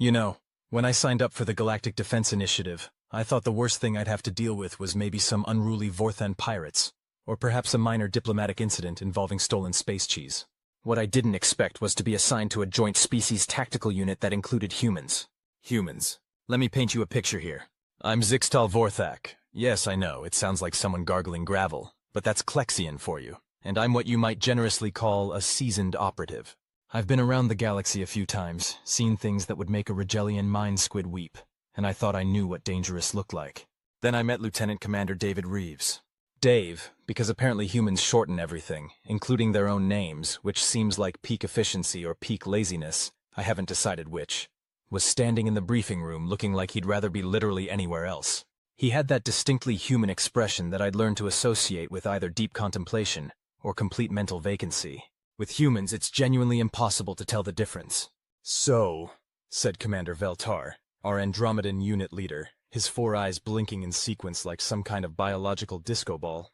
You know, when I signed up for the Galactic Defense Initiative, I thought the worst thing I'd have to deal with was maybe some unruly Vorthan pirates, or perhaps a minor diplomatic incident involving stolen space cheese. What I didn't expect was to be assigned to a joint species tactical unit that included humans. Humans. Let me paint you a picture here. I'm Zix'tal Vorthak. Yes, I know, it sounds like someone gargling gravel, but that's Klexxian for you. And I'm what you might generously call a seasoned operative. I've been around the galaxy a few times, seen things that would make a Regellian mind squid weep, and I thought I knew what dangerous looked like. Then I met Lieutenant Commander Dave Reeves. Dave, because apparently humans shorten everything, including their own names, which seems like peak efficiency or peak laziness, I haven't decided which, was standing in the briefing room looking like he'd rather be literally anywhere else. He had that distinctly human expression that I'd learned to associate with either deep contemplation or complete mental vacancy. With humans, it's genuinely impossible to tell the difference. So, said Commander Veltar, our Andromedan unit leader, his 4 eyes blinking in sequence like some kind of biological disco ball.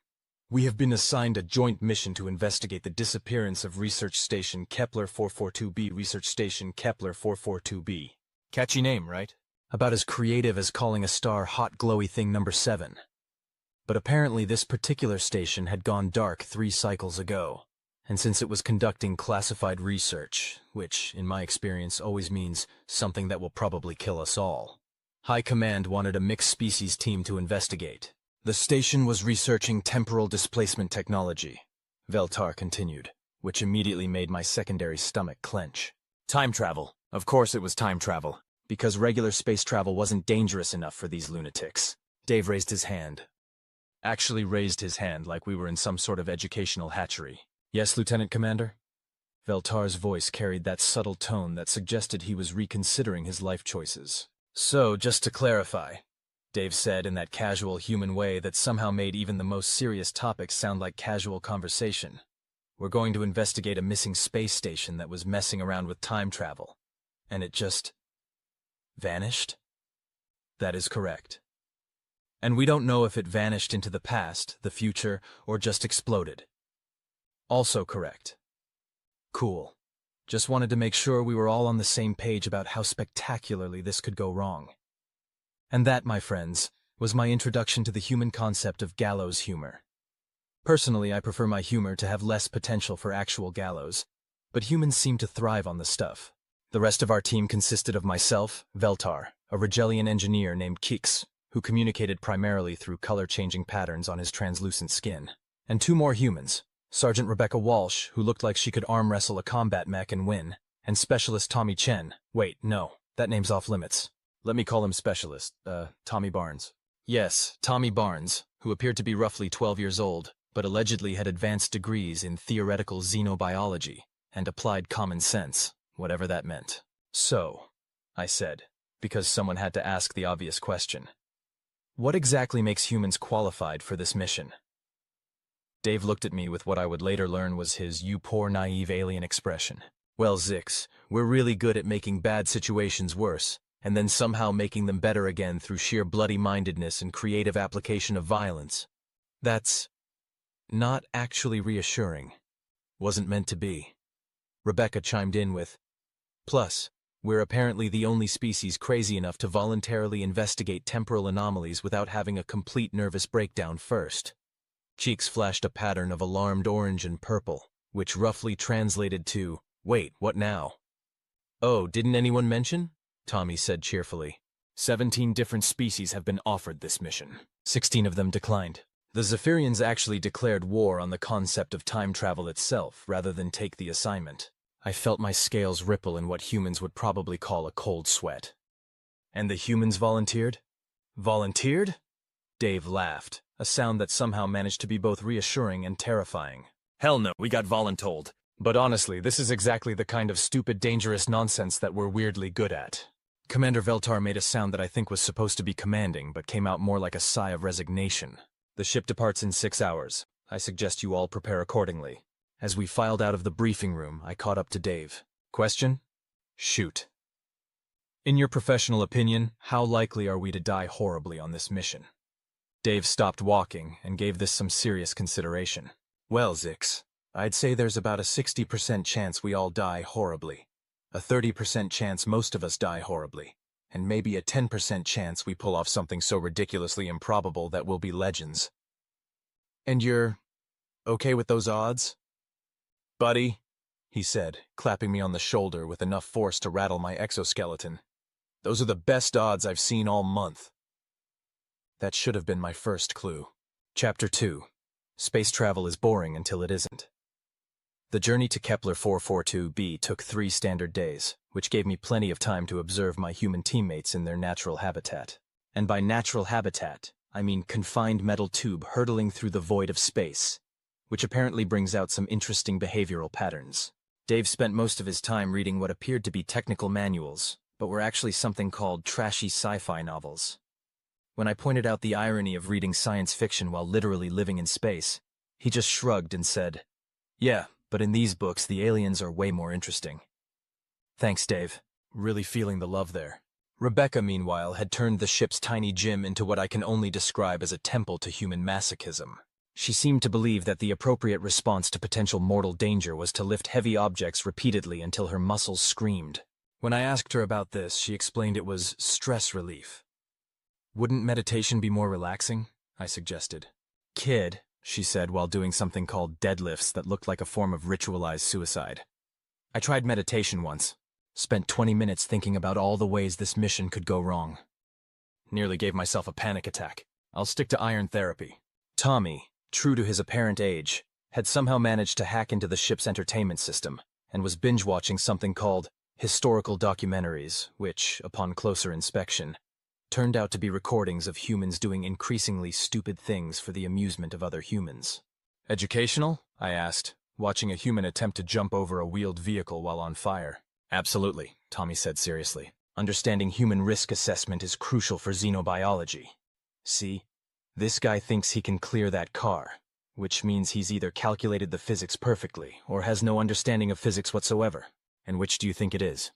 We have been assigned a joint mission to investigate the disappearance of Research Station Kepler 442b. Research Station Kepler 442b. Catchy name, right? About as creative as calling a star Hot Glowy Thing number 7. But apparently this particular station had gone dark 3 cycles ago, and since it was conducting classified research, which, in my experience, always means something that will probably kill us all, High Command wanted a mixed-species team to investigate. The station was researching temporal displacement technology, Veltar continued, which immediately made my secondary stomach clench. Time travel. Of course it was time travel, because regular space travel wasn't dangerous enough for these lunatics. Dave raised his hand. Actually raised his hand like we were in some sort of educational hatchery. Yes, Lieutenant Commander? Veltar's voice carried that subtle tone that suggested he was reconsidering his life choices. So, just to clarify, Dave said in that casual human way that somehow made even the most serious topics sound like casual conversation. We're going to investigate a missing space station that was messing around with time travel. And it just vanished? That is correct. And we don't know if it vanished into the past, the future, or just exploded. Also correct. Cool. Just wanted to make sure we were all on the same page about how spectacularly this could go wrong. And that, my friends, was my introduction to the human concept of gallows humor. Personally, I prefer my humor to have less potential for actual gallows, but humans seem to thrive on the stuff. The rest of our team consisted of myself, Veltar, a Regellian engineer named Kix, who communicated primarily through color-changing patterns on his translucent skin, and 2 more humans, Sergeant Rebecca Walsh, who looked like she could arm wrestle a combat mech and win, and Specialist Tommy Chen. Wait, no, that name's off limits. Let me call him Specialist, Tommy Barnes. Yes, Tommy Barnes, who appeared to be roughly 12 years old, but allegedly had advanced degrees in theoretical xenobiology and applied common sense, whatever that meant. So, I said, because someone had to ask the obvious question. What exactly makes humans qualified for this mission? Dave looked at me with what I would later learn was his "you poor naive alien" expression. Well, Zix, we're really good at making bad situations worse, and then somehow making them better again through sheer bloody-mindedness and creative application of violence. That's not actually reassuring. Wasn't meant to be. Rebecca chimed in with, plus, we're apparently the only species crazy enough to voluntarily investigate temporal anomalies without having a complete nervous breakdown first. Cheeks flashed a pattern of alarmed orange and purple, which roughly translated to, wait, what now? Oh, didn't anyone mention? Tommy said cheerfully. 17 different species have been offered this mission. 16 of them declined. The Zephyrians actually declared war on the concept of time travel itself rather than take the assignment. I felt my scales ripple in what humans would probably call a cold sweat. And the humans volunteered? Volunteered? Dave laughed, a sound that somehow managed to be both reassuring and terrifying. Hell no, we got voluntold. But honestly, this is exactly the kind of stupid, dangerous nonsense that we're weirdly good at. Commander Veltar made a sound that I think was supposed to be commanding, but came out more like a sigh of resignation. The ship departs in 6 hours. I suggest you all prepare accordingly. As we filed out of the briefing room, I caught up to Dave. Question? Shoot. In your professional opinion, how likely are we to die horribly on this mission? Dave stopped walking and gave this some serious consideration. Well, Zix, I'd say there's about a 60% chance we all die horribly. A 30% chance most of us die horribly, and maybe a 10% chance we pull off something so ridiculously improbable that we'll be legends. And you're okay with those odds? Buddy, he said, clapping me on the shoulder with enough force to rattle my exoskeleton. Those are the best odds I've seen all month. That should have been my first clue. Chapter 2. Space travel is boring until it isn't. The journey to Kepler 442b took 3 standard days, which gave me plenty of time to observe my human teammates in their natural habitat. And by natural habitat, I mean confined metal tube hurtling through the void of space, which apparently brings out some interesting behavioral patterns. Dave spent most of his time reading what appeared to be technical manuals, but were actually something called trashy sci-fi novels. When I pointed out the irony of reading science fiction while literally living in space, he just shrugged and said, "Yeah, but in these books the aliens are way more interesting." Thanks, Dave. Really feeling the love there. Rebecca, meanwhile, had turned the ship's tiny gym into what I can only describe as a temple to human masochism. She seemed to believe that the appropriate response to potential mortal danger was to lift heavy objects repeatedly until her muscles screamed. When I asked her about this, she explained it was stress relief. Wouldn't meditation be more relaxing? I suggested. Kid, she said while doing something called deadlifts that looked like a form of ritualized suicide. I tried meditation once. Spent 20 minutes thinking about all the ways this mission could go wrong. Nearly gave myself a panic attack. I'll stick to iron therapy. Tommy, true to his apparent age, had somehow managed to hack into the ship's entertainment system and was binge-watching something called historical documentaries, which, upon closer inspection, turned out to be recordings of humans doing increasingly stupid things for the amusement of other humans. Educational? I asked, watching a human attempt to jump over a wheeled vehicle while on fire. Absolutely, Tommy said seriously. Understanding human risk assessment is crucial for xenobiology. See, this guy thinks he can clear that car, which means he's either calculated the physics perfectly or has no understanding of physics whatsoever. And which do you think it is?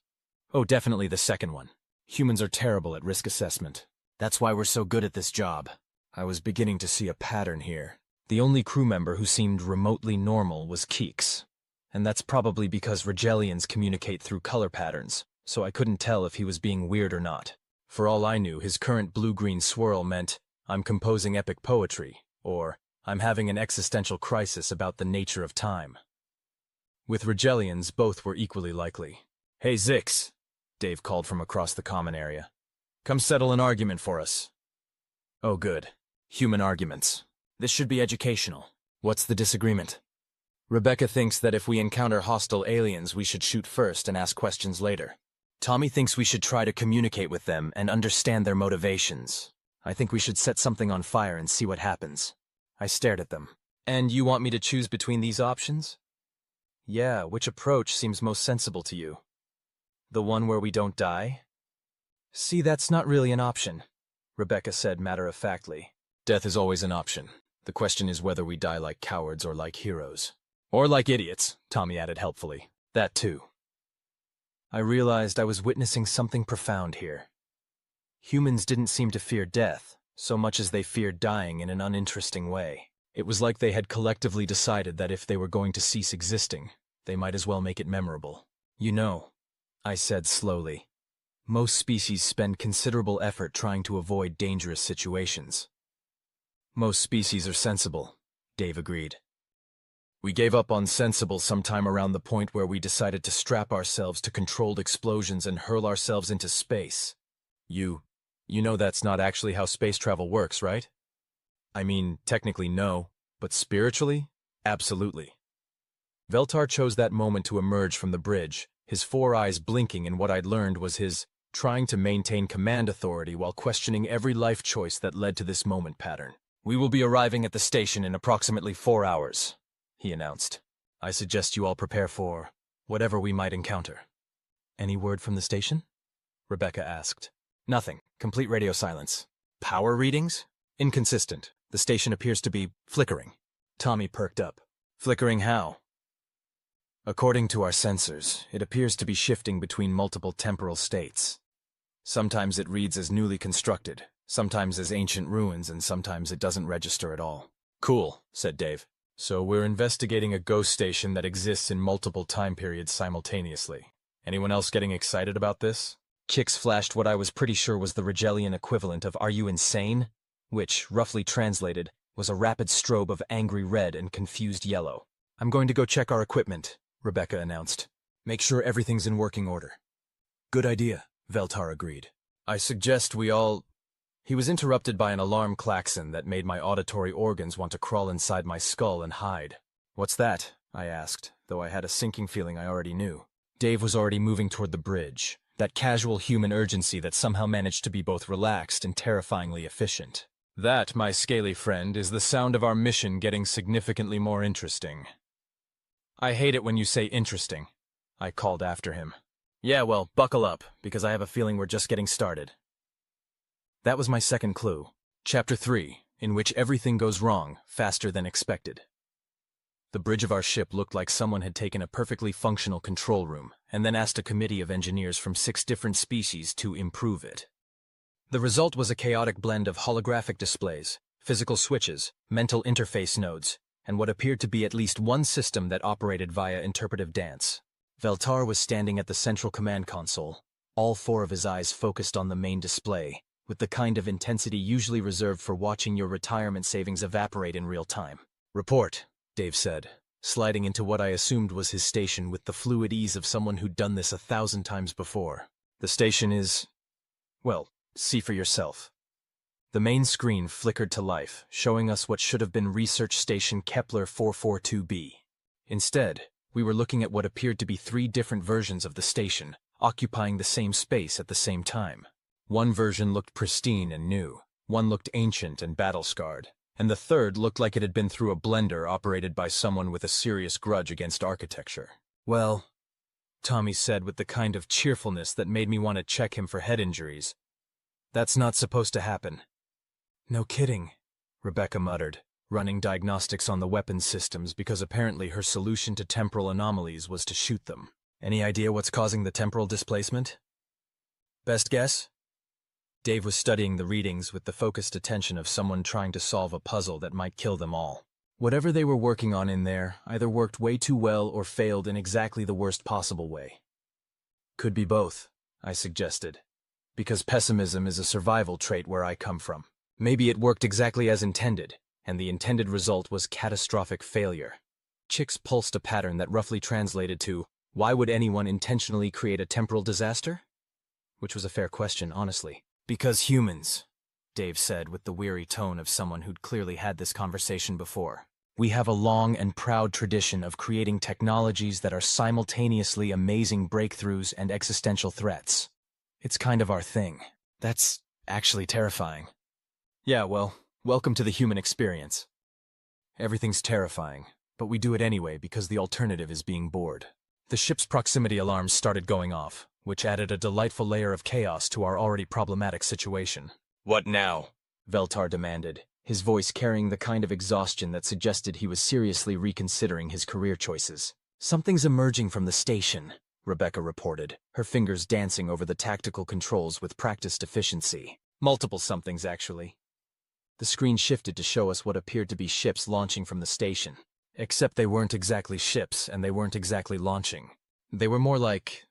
Oh, definitely the second one. Humans are terrible at risk assessment. That's why we're so good at this job. I was beginning to see a pattern here. The only crew member who seemed remotely normal was Keeks. And that's probably because Rigelians communicate through color patterns, so I couldn't tell if he was being weird or not. For all I knew, his current blue-green swirl meant, "I'm composing epic poetry," or "I'm having an existential crisis about the nature of time." With Rigelians, both were equally likely. "Hey, Zix," Dave called from across the common area. "Come settle an argument for us." Oh, good. Human arguments. This should be educational. What's the disagreement? Rebecca thinks that if we encounter hostile aliens, we should shoot first and ask questions later. Tommy thinks we should try to communicate with them and understand their motivations. I think we should set something on fire and see what happens. I stared at them. And you want me to choose between these options? Yeah, which approach seems most sensible to you? The one where we don't die? See, that's not really an option, Rebecca said matter-of-factly. Death is always an option. The question is whether we die like cowards or like heroes. Or like idiots, Tommy added helpfully. That too. I realized I was witnessing something profound here. Humans didn't seem to fear death, so much as they feared dying in an uninteresting way. It was like they had collectively decided that if they were going to cease existing, they might as well make it memorable. You know, I said slowly, most species spend considerable effort trying to avoid dangerous situations. Most species are sensible, Dave agreed. We gave up on sensible sometime around the point where we decided to strap ourselves to controlled explosions and hurl ourselves into space. You know that's not actually how space travel works, right? I mean, technically no, but spiritually, absolutely. Veltar chose that moment to emerge from the bridge, his 4 eyes blinking, and what I'd learned was his trying to maintain command authority while questioning every life choice that led to this moment pattern. We will be arriving at the station in approximately 4 hours, he announced. I suggest you all prepare for whatever we might encounter. Any word from the station? Rebecca asked. Nothing. Complete radio silence. Power readings? Inconsistent. The station appears to be flickering. Tommy perked up. Flickering how? According to our sensors, it appears to be shifting between multiple temporal states. Sometimes it reads as newly constructed, sometimes as ancient ruins, and sometimes it doesn't register at all. Cool, said Dave. So we're investigating a ghost station that exists in multiple time periods simultaneously. Anyone else getting excited about this? Chicks flashed what I was pretty sure was the Rigelian equivalent of "Are you insane?" which, roughly translated, was a rapid strobe of angry red and confused yellow. "I'm going to go check our equipment," Rebecca announced. "Make sure everything's in working order." "Good idea," Veltar agreed. "I suggest we all—" He was interrupted by an alarm klaxon that made my auditory organs want to crawl inside my skull and hide. "What's that?" I asked, though I had a sinking feeling I already knew. Dave was already moving toward the bridge, that casual human urgency that somehow managed to be both relaxed and terrifyingly efficient. "That, my scaly friend, is the sound of our mission getting significantly more interesting." "I hate it when you say interesting," I called after him. "Yeah, well, buckle up, because I have a feeling we're just getting started." That was my second clue. Chapter 3, in which everything goes wrong faster than expected. The bridge of our ship looked like someone had taken a perfectly functional control room and then asked a committee of engineers from 6 different species to improve it. The result was a chaotic blend of holographic displays, physical switches, mental interface nodes, and what appeared to be at least one system that operated via interpretive dance. Veltar was standing at the central command console, all 4 of his eyes focused on the main display, with the kind of intensity usually reserved for watching your retirement savings evaporate in real time. "Report," Dave said, sliding into what I assumed was his station with the fluid ease of someone who'd done this 1,000 times before. "The station is... well, see for yourself." The main screen flickered to life, showing us what should have been Research Station Kepler 442b. Instead, we were looking at what appeared to be 3 different versions of the station, occupying the same space at the same time. One version looked pristine and new, one looked ancient and battle-scarred, and the third looked like it had been through a blender operated by someone with a serious grudge against architecture. "Well," Tommy said with the kind of cheerfulness that made me want to check him for head injuries, "that's not supposed to happen." "No kidding," Rebecca muttered, running diagnostics on the weapons systems because apparently her solution to temporal anomalies was to shoot them. "Any idea what's causing the temporal displacement?" "Best guess?" Dave was studying the readings with the focused attention of someone trying to solve a puzzle that might kill them all. Whatever they were working on in there either worked way too well or failed in exactly the worst possible way. "Could be both," I suggested, because pessimism is a survival trait where I come from. Maybe it worked exactly as intended, and the intended result was catastrophic failure. Chicks pulsed a pattern that roughly translated to, "Why would anyone intentionally create a temporal disaster?" Which was a fair question, honestly. "Because humans," Dave said with the weary tone of someone who'd clearly had this conversation before. "We have a long and proud tradition of creating technologies that are simultaneously amazing breakthroughs and existential threats. It's kind of our thing. That's actually terrifying." "Yeah, well, welcome to the human experience. Everything's terrifying, but we do it anyway because the alternative is being bored." The ship's proximity alarms started going off, which added a delightful layer of chaos to our already problematic situation. "What now?" Veltar demanded, his voice carrying the kind of exhaustion that suggested he was seriously reconsidering his career choices. "Something's emerging from the station," Rebecca reported, her fingers dancing over the tactical controls with practiced efficiency. "Multiple somethings, actually." The screen shifted to show us what appeared to be ships launching from the station. Except they weren't exactly ships, and they weren't exactly launching. They were more like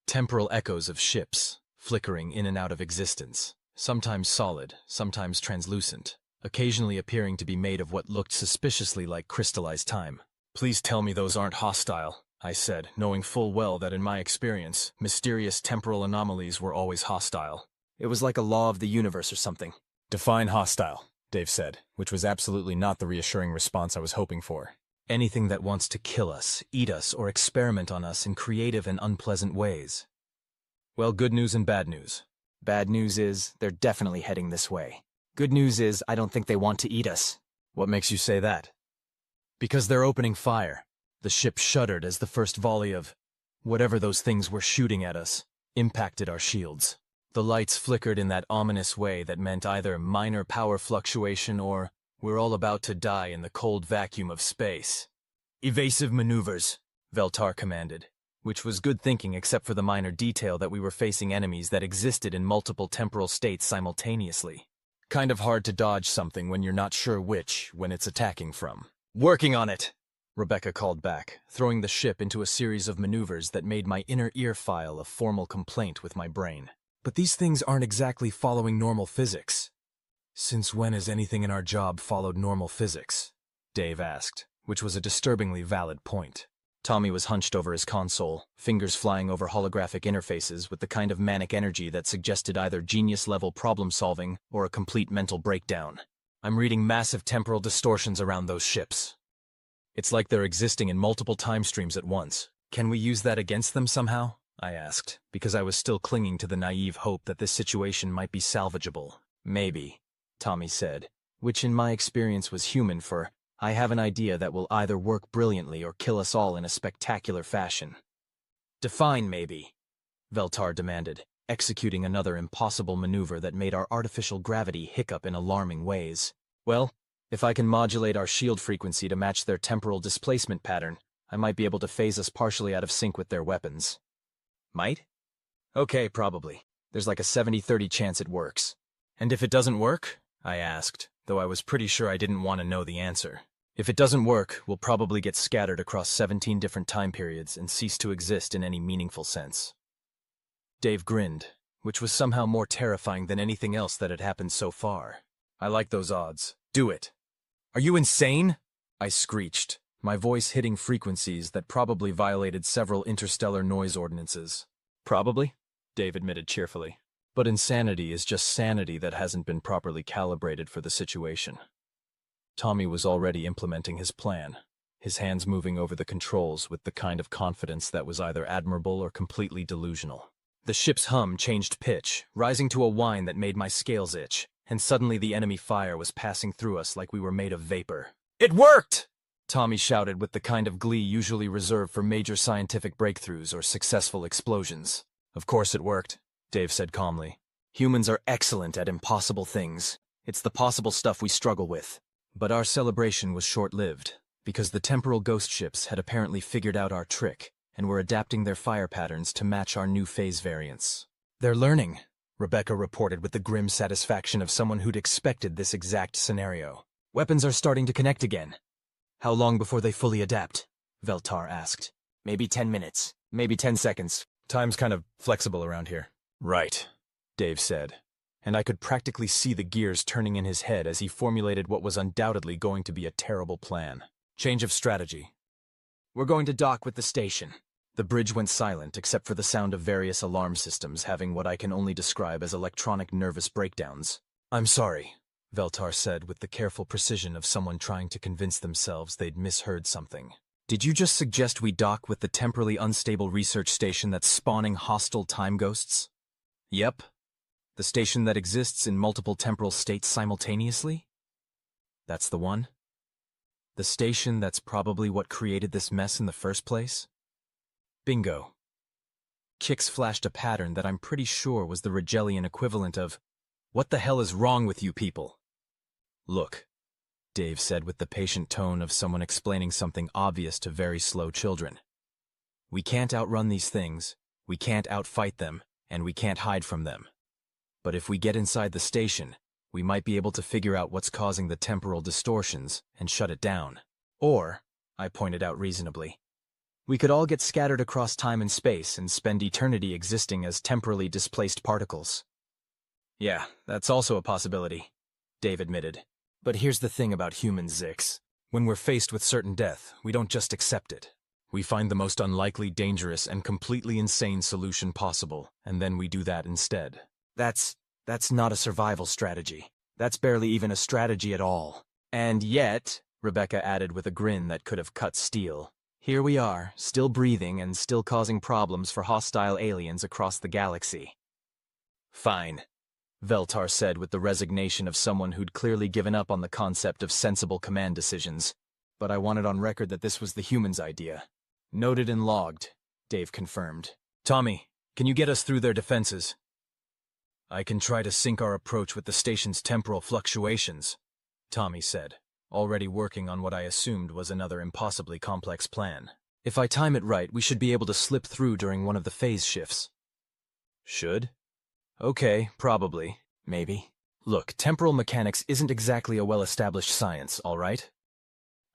temporal echoes of ships, flickering in and out of existence, sometimes solid, sometimes translucent, occasionally appearing to be made of what looked suspiciously like crystallized time. "Please tell me those aren't hostile," I said, knowing full well that in my experience, mysterious temporal anomalies were always hostile. It was like a law of the universe or something. "Define hostile," Dave said, which was absolutely not the reassuring response I was hoping for. "Anything that wants to kill us, eat us, or experiment on us in creative and unpleasant ways." "Well, good news and bad news." "Bad news is, they're definitely heading this way. Good news is, I don't think they want to eat us." "What makes you say that?" "Because they're opening fire." The ship shuddered as the first volley of whatever those things were shooting at us impacted our shields. The lights flickered in that ominous way that meant either minor power fluctuation or we're all about to die in the cold vacuum of space. "Evasive maneuvers," Veltar commanded, which was good thinking except for the minor detail that we were facing enemies that existed in multiple temporal states simultaneously. Kind of hard to dodge something when you're not sure which, when it's attacking from. "Working on it," Rebecca called back, throwing the ship into a series of maneuvers that made my inner ear file a formal complaint with my brain. But these things aren't exactly following normal physics. Since when has anything in our job followed normal physics? Dave asked, which was a disturbingly valid point. Tommy was hunched over his console, fingers flying over holographic interfaces with the kind of manic energy that suggested either genius-level problem-solving or a complete mental breakdown. I'm reading massive temporal distortions around those ships. It's like they're existing in multiple time streams at once. Can we use that against them somehow? I asked, because I was still clinging to the naive hope that this situation might be salvageable. Maybe, Tommy said, which in my experience was human for, I have an idea that will either work brilliantly or kill us all in a spectacular fashion. Define maybe, Veltar demanded, executing another impossible maneuver that made our artificial gravity hiccup in alarming ways. Well, if I can modulate our shield frequency to match their temporal displacement pattern, I might be able to phase us partially out of sync with their weapons. Might? Okay, probably. There's like a 70-30 chance it works. And if it doesn't work? I asked, though I was pretty sure I didn't want to know the answer. If it doesn't work, we'll probably get scattered across 17 different time periods and cease to exist in any meaningful sense. Dave grinned, which was somehow more terrifying than anything else that had happened so far. I like those odds. Do it. Are you insane? I screeched, my voice hitting frequencies that probably violated several interstellar noise ordinances. Probably, Dave admitted cheerfully. But insanity is just sanity that hasn't been properly calibrated for the situation. Tommy was already implementing his plan, his hands moving over the controls with the kind of confidence that was either admirable or completely delusional. The ship's hum changed pitch, rising to a whine that made my scales itch, and suddenly the enemy fire was passing through us like we were made of vapor. It worked! Tommy shouted with the kind of glee usually reserved for major scientific breakthroughs or successful explosions. Of course it worked, Dave said calmly. Humans are excellent at impossible things. It's the possible stuff we struggle with. But our celebration was short-lived, because the temporal ghost ships had apparently figured out our trick and were adapting their fire patterns to match our new phase variants. They're learning, Rebecca reported with the grim satisfaction of someone who'd expected this exact scenario. Weapons are starting to connect again. How long before they fully adapt? Veltar asked. Maybe 10 minutes, maybe 10 seconds. Time's kind of flexible around here. Right, Dave said, and I could practically see the gears turning in his head as he formulated what was undoubtedly going to be a terrible plan. Change of strategy. We're going to dock with the station. The bridge went silent except for the sound of various alarm systems having what I can only describe as electronic nervous breakdowns. I'm sorry, Veltar said with the careful precision of someone trying to convince themselves they'd misheard something. Did you just suggest we dock with the temporally unstable research station that's spawning hostile time ghosts? Yep. The station that exists in multiple temporal states simultaneously? That's the one? The station that's probably what created this mess in the first place? Bingo. Kix flashed a pattern that I'm pretty sure was the Regellian equivalent of, "What the hell is wrong with you people?" Look, Dave said with the patient tone of someone explaining something obvious to very slow children. We can't outrun these things, we can't outfight them, and we can't hide from them. But if we get inside the station, we might be able to figure out what's causing the temporal distortions and shut it down. Or, I pointed out reasonably, we could all get scattered across time and space and spend eternity existing as temporally displaced particles. Yeah, that's also a possibility, Dave admitted. But here's the thing about humans, Zix. When we're faced with certain death, we don't just accept it. We find the most unlikely, dangerous, and completely insane solution possible, and then we do that instead. That's not a survival strategy. That's barely even a strategy at all. And yet, Rebecca added with a grin that could have cut steel, here we are, still breathing and still causing problems for hostile aliens across the galaxy. Fine, Veltar said with the resignation of someone who'd clearly given up on the concept of sensible command decisions. But I wanted on record that this was the humans' idea. Noted and logged, Dave confirmed. Tommy, can you get us through their defenses? I can try to sync our approach with the station's temporal fluctuations, Tommy said, already working on what I assumed was another impossibly complex plan. If I time it right, we should be able to slip through during one of the phase shifts. Should? Okay, probably. Maybe. Look, temporal mechanics isn't exactly a well-established science, all right?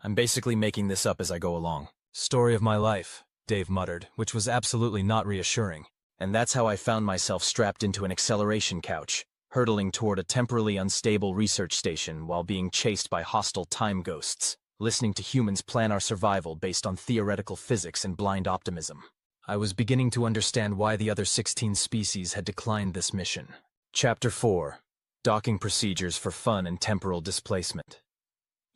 I'm basically making this up as I go along. Story of my life, Dave muttered, which was absolutely not reassuring. And that's how I found myself strapped into an acceleration couch, hurtling toward a temporally unstable research station while being chased by hostile time ghosts, listening to humans plan our survival based on theoretical physics and blind optimism. I was beginning to understand why the other 16 species had declined this mission. Chapter 4. Docking Procedures for Fun and Temporal Displacement.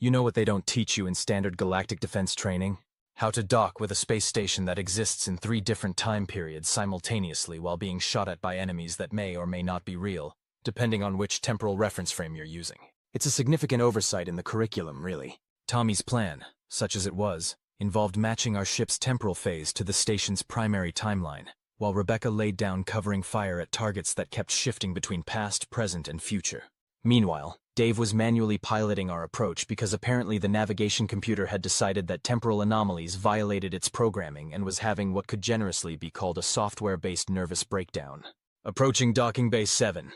You know what they don't teach you in standard galactic defense training? How to dock with a space station that exists in 3 different time periods simultaneously while being shot at by enemies that may or may not be real, depending on which temporal reference frame you're using. It's a significant oversight in the curriculum, really. Tommy's plan, such as it was, involved matching our ship's temporal phase to the station's primary timeline, while Rebecca laid down covering fire at targets that kept shifting between past, present, and future. Meanwhile, Dave was manually piloting our approach because apparently the navigation computer had decided that temporal anomalies violated its programming and was having what could generously be called a software-based nervous breakdown. Approaching Docking Bay 7,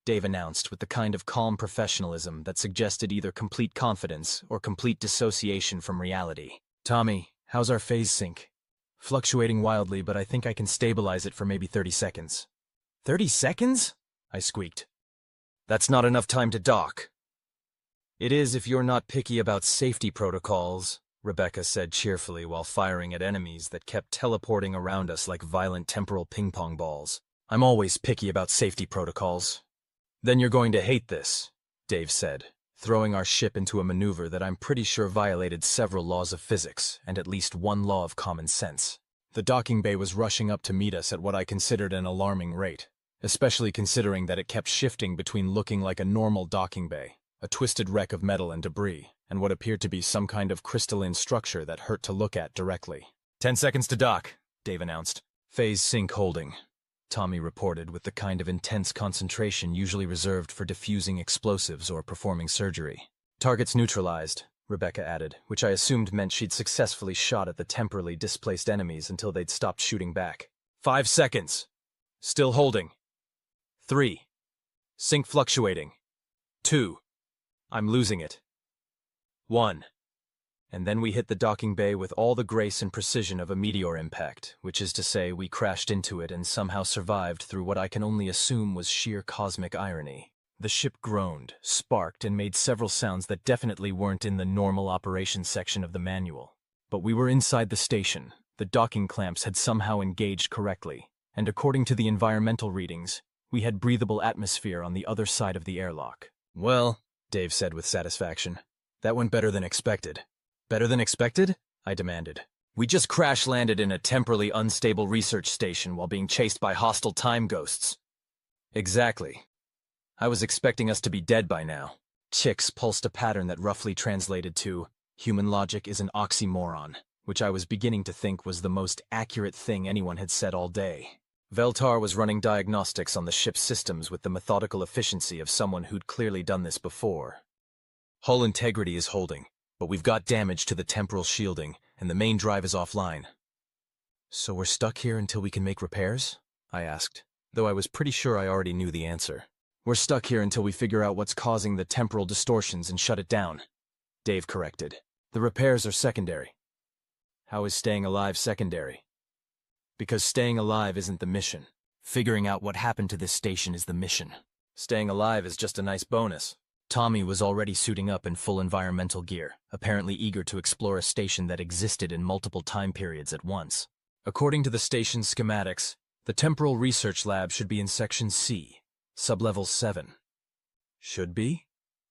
Dave announced with the kind of calm professionalism that suggested either complete confidence or complete dissociation from reality. Tommy, how's our phase sync? Fluctuating wildly, but I think I can stabilize it for maybe 30 seconds. 30 seconds? I squeaked. That's not enough time to dock. It is if you're not picky about safety protocols, Rebecca said cheerfully while firing at enemies that kept teleporting around us like violent temporal ping-pong balls. I'm always picky about safety protocols. Then you're going to hate this, Dave said, throwing our ship into a maneuver that I'm pretty sure violated several laws of physics and at least one law of common sense. The docking bay was rushing up to meet us at what I considered an alarming rate, especially considering that it kept shifting between looking like a normal docking bay, a twisted wreck of metal and debris, and what appeared to be some kind of crystalline structure that hurt to look at directly. 10 seconds to dock, Dave announced. Phase sync holding, Tommy reported with the kind of intense concentration usually reserved for diffusing explosives or performing surgery. Targets neutralized, Rebecca added, which I assumed meant she'd successfully shot at the temporally displaced enemies until they'd stopped shooting back. 5 seconds. Still holding. 3. Sync fluctuating. 2. I'm losing it. 1. And then we hit the docking bay with all the grace and precision of a meteor impact, which is to say we crashed into it and somehow survived through what I can only assume was sheer cosmic irony. The ship groaned, sparked, and made several sounds that definitely weren't in the normal operations section of the manual. But we were inside the station. The docking clamps had somehow engaged correctly, and according to the environmental readings, we had breathable atmosphere on the other side of the airlock. Well, Dave said with satisfaction, that went better than expected. Better than expected? I demanded. We just crash-landed in a temporally unstable research station while being chased by hostile time ghosts. Exactly. I was expecting us to be dead by now. Chicks pulsed a pattern that roughly translated to, human logic is an oxymoron, which I was beginning to think was the most accurate thing anyone had said all day. Veltar was running diagnostics on the ship's systems with the methodical efficiency of someone who'd clearly done this before. Hull integrity is holding, but we've got damage to the temporal shielding, and the main drive is offline. So we're stuck here until we can make repairs? I asked, though I was pretty sure I already knew the answer. We're stuck here until we figure out what's causing the temporal distortions and shut it down, Dave corrected. The repairs are secondary. How is staying alive secondary? Because staying alive isn't the mission. Figuring out what happened to this station is the mission. Staying alive is just a nice bonus. Tommy was already suiting up in full environmental gear, apparently eager to explore a station that existed in multiple time periods at once. According to the station's schematics, the temporal research lab should be in Section C, Sublevel 7. Should be?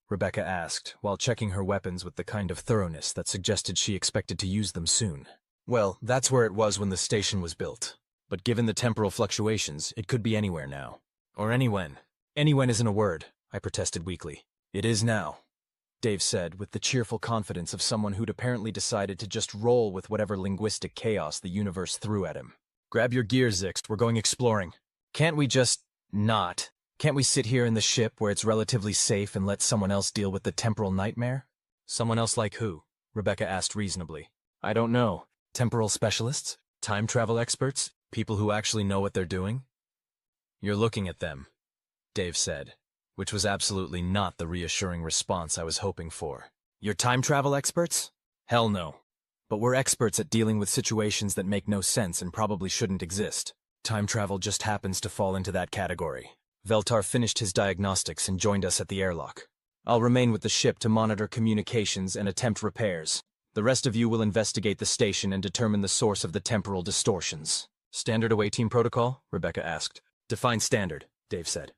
Rebecca asked, while checking her weapons with the kind of thoroughness that suggested she expected to use them soon. Well, that's where it was when the station was built. But given the temporal fluctuations, it could be anywhere now. Or anywhen. Anywhen isn't a word, I protested weakly. It is now, Dave said, with the cheerful confidence of someone who'd apparently decided to just roll with whatever linguistic chaos the universe threw at him. Grab your gear, Zix'tal, we're going exploring. Can't we just not? Can't we sit here in the ship where it's relatively safe and let someone else deal with the temporal nightmare? Someone else like who? Rebecca asked reasonably. I don't know. Temporal specialists? Time travel experts? People who actually know what they're doing? You're looking at them, Dave said, which was absolutely not the reassuring response I was hoping for. You're time travel experts? Hell no. But we're experts at dealing with situations that make no sense and probably shouldn't exist. Time travel just happens to fall into that category. Veltar finished his diagnostics and joined us at the airlock. I'll remain with the ship to monitor communications and attempt repairs. The rest of you will investigate the station and determine the source of the temporal distortions. Standard away team protocol? Rebecca asked. Define standard, Dave said.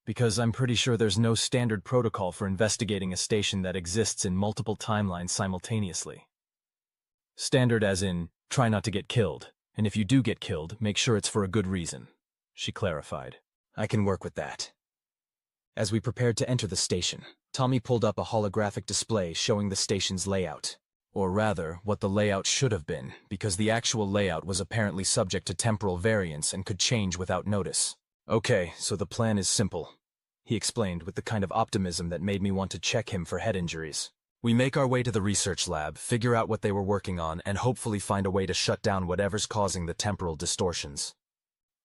Because I'm pretty sure there's no standard protocol for investigating a station that exists in multiple timelines simultaneously. Standard as in, try not to get killed, and if you do get killed, make sure it's for a good reason, she clarified. I can work with that. As we prepared to enter the station, Tommy pulled up a holographic display showing the station's layout. Or rather, what the layout should have been, because the actual layout was apparently subject to temporal variance and could change without notice. Okay, so the plan is simple, he explained with the kind of optimism that made me want to check him for head injuries. We make our way to the research lab, figure out what they were working on, and hopefully find a way to shut down whatever's causing the temporal distortions.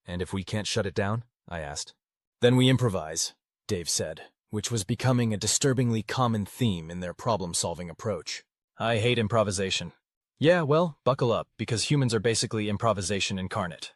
And if we can't shut it down? I asked. Then we improvise, Dave said, which was becoming a disturbingly common theme in their problem-solving approach. I hate improvisation. Yeah, well, buckle up, because humans are basically improvisation incarnate.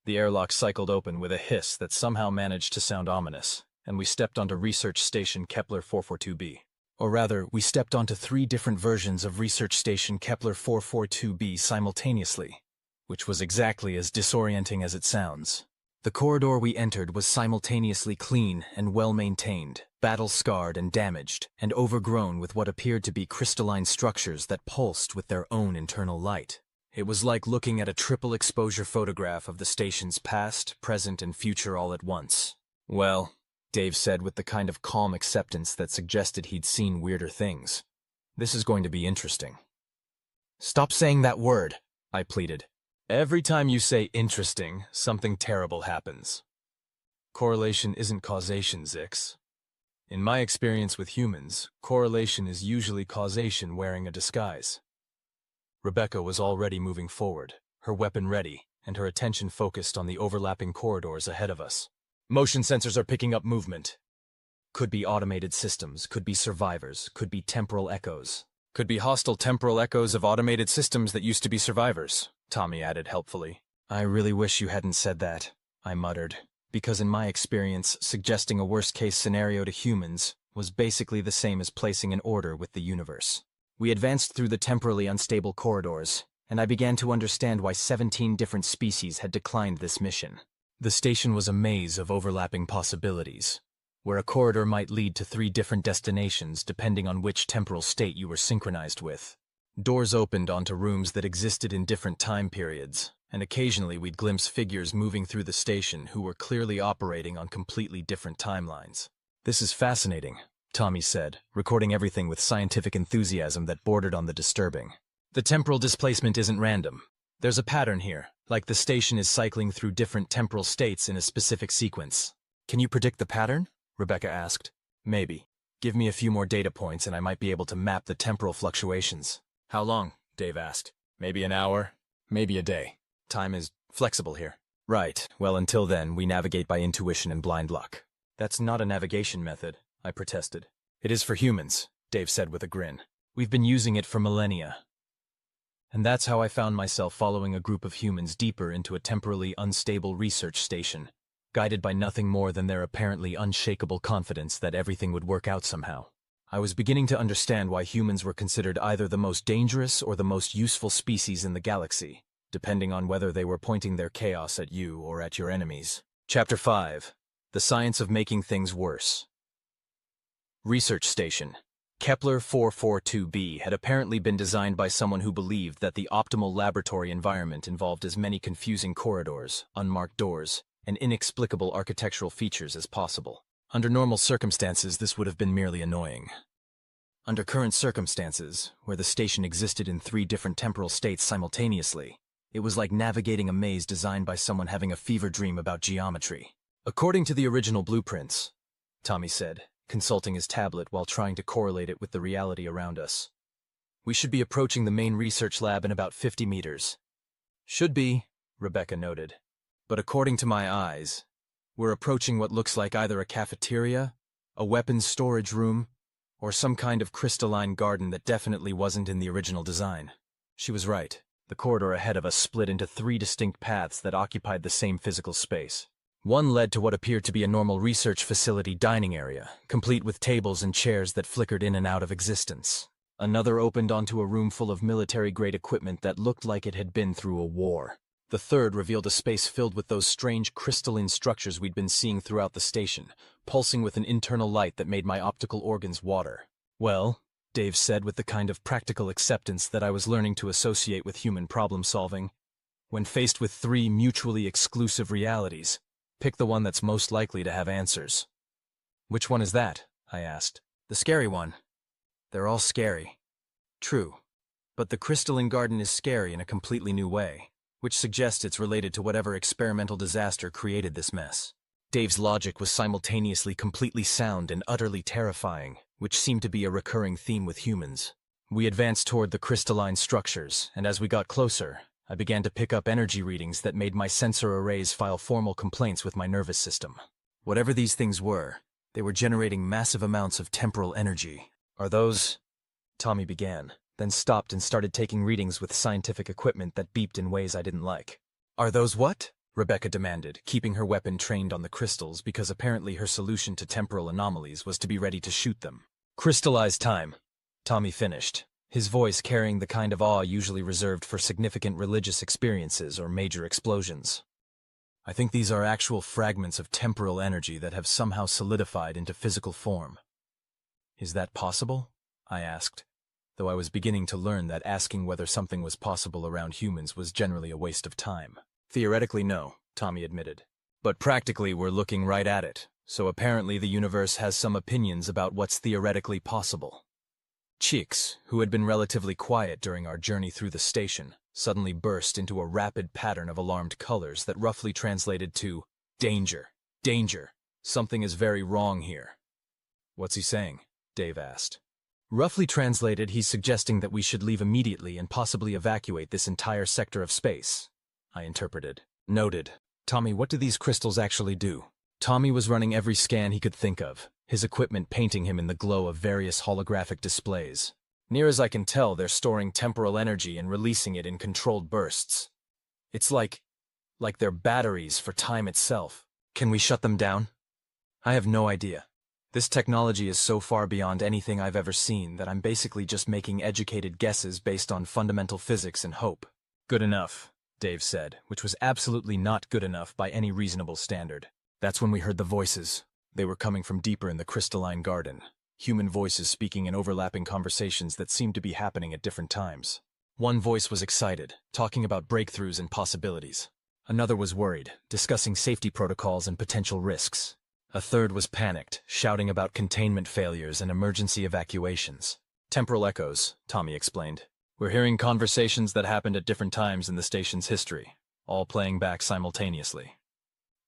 The airlock cycled open with a hiss that somehow managed to sound ominous, and we stepped onto Research Station Kepler 442b. Or rather, we stepped onto 3 different versions of Research Station Kepler 442b simultaneously, which was exactly as disorienting as it sounds. The corridor we entered was simultaneously clean and well-maintained, battle-scarred and damaged, and overgrown with what appeared to be crystalline structures that pulsed with their own internal light. It was like looking at a triple-exposure photograph of the station's past, present, and future all at once. Well, Dave said with the kind of calm acceptance that suggested he'd seen weirder things. This is going to be interesting. Stop saying that word, I pleaded. Every time you say interesting, something terrible happens. Correlation isn't causation, Zix. In my experience with humans, correlation is usually causation wearing a disguise. Rebecca was already moving forward, her weapon ready, and her attention focused on the overlapping corridors ahead of us. Motion sensors are picking up movement. Could be automated systems, could be survivors, could be temporal echoes. Could be hostile temporal echoes of automated systems that used to be survivors, Tommy added helpfully. I really wish you hadn't said that, I muttered, because in my experience, suggesting a worst-case scenario to humans was basically the same as placing an order with the universe. We advanced through the temporally unstable corridors, and I began to understand why 17 different species had declined this mission. The station was a maze of overlapping possibilities, where a corridor might lead to 3 different destinations depending on which temporal state you were synchronized with. Doors opened onto rooms that existed in different time periods, and occasionally we'd glimpse figures moving through the station who were clearly operating on completely different timelines. This is fascinating, Tommy said, recording everything with scientific enthusiasm that bordered on the disturbing. The temporal displacement isn't random. There's a pattern here, like the station is cycling through different temporal states in a specific sequence. Can you predict the pattern? Rebecca asked. Maybe. Give me a few more data points and I might be able to map the temporal fluctuations. How long? Dave asked. Maybe an hour, maybe a day. Time is flexible here. Right. Well, until then, we navigate by intuition and blind luck. That's not a navigation method, I protested. It is for humans, Dave said with a grin. We've been using it for millennia. And that's how I found myself following a group of humans deeper into a temporally unstable research station, guided by nothing more than their apparently unshakable confidence that everything would work out somehow. I was beginning to understand why humans were considered either the most dangerous or the most useful species in the galaxy, depending on whether they were pointing their chaos at you or at your enemies. Chapter 5. The Science of Making Things Worse. Research Station. Kepler 442b had apparently been designed by someone who believed that the optimal laboratory environment involved as many confusing corridors, unmarked doors, and inexplicable architectural features as possible. Under normal circumstances, this would have been merely annoying. Under current circumstances, where the station existed in 3 different temporal states simultaneously, it was like navigating a maze designed by someone having a fever dream about geometry. According to the original blueprints, Tommy said, consulting his tablet while trying to correlate it with the reality around us. We should be approaching the main research lab in about 50 meters. Should be, Rebecca noted. But according to my eyes, we're approaching what looks like either a cafeteria, a weapons storage room, Or some kind of crystalline garden that definitely wasn't in the original design. She was right. The corridor ahead of us split into 3 distinct paths that occupied the same physical space. One led to what appeared to be a normal research facility dining area, complete with tables and chairs that flickered in and out of existence. Another opened onto a room full of military-grade equipment that looked like it had been through a war. The third revealed a space filled with those strange crystalline structures we'd been seeing throughout the station, pulsing with an internal light that made my optical organs water. Well, Dave said with the kind of practical acceptance that I was learning to associate with human problem-solving, when faced with 3 mutually exclusive realities, pick the one that's most likely to have answers. Which one is that? I asked. The scary one. They're all scary. True. But the crystalline garden is scary in a completely new way, which suggests it's related to whatever experimental disaster created this mess. Dave's logic was simultaneously completely sound and utterly terrifying, which seemed to be a recurring theme with humans. We advanced toward the crystalline structures, and as we got closer, I began to pick up energy readings that made my sensor arrays file formal complaints with my nervous system. Whatever these things were, they were generating massive amounts of temporal energy. Are those... Tommy began, then stopped and started taking readings with scientific equipment that beeped in ways I didn't like. Are those what? Rebecca demanded, keeping her weapon trained on the crystals because apparently her solution to temporal anomalies was to be ready to shoot them. Crystallized time, Tommy finished, his voice carrying the kind of awe usually reserved for significant religious experiences or major explosions. I think these are actual fragments of temporal energy that have somehow solidified into physical form. Is that possible? I asked, though I was beginning to learn that asking whether something was possible around humans was generally a waste of time. Theoretically, no, Tommy admitted. But practically, we're looking right at it, so apparently the universe has some opinions about what's theoretically possible. Cheeks, who had been relatively quiet during our journey through the station, suddenly burst into a rapid pattern of alarmed colors that roughly translated to, "Danger! Danger! Something is very wrong here." "What's he saying?" Dave asked. Roughly translated, he's suggesting that we should leave immediately and possibly evacuate this entire sector of space, I interpreted. Noted. Tommy, what do these crystals actually do? Tommy was running every scan he could think of, his equipment painting him in the glow of various holographic displays. Near as I can tell, they're storing temporal energy and releasing it in controlled bursts. It's like they're batteries for time itself. Can we shut them down? I have no idea. This technology is so far beyond anything I've ever seen that I'm basically just making educated guesses based on fundamental physics and hope. Good enough, Dave said, which was absolutely not good enough by any reasonable standard. That's when we heard the voices. They were coming from deeper in the crystalline garden. Human voices speaking in overlapping conversations that seemed to be happening at different times. One voice was excited, talking about breakthroughs and possibilities. Another was worried, discussing safety protocols and potential risks. A third was panicked, shouting about containment failures and emergency evacuations. Temporal echoes, Tommy explained. We're hearing conversations that happened at different times in the station's history, all playing back simultaneously.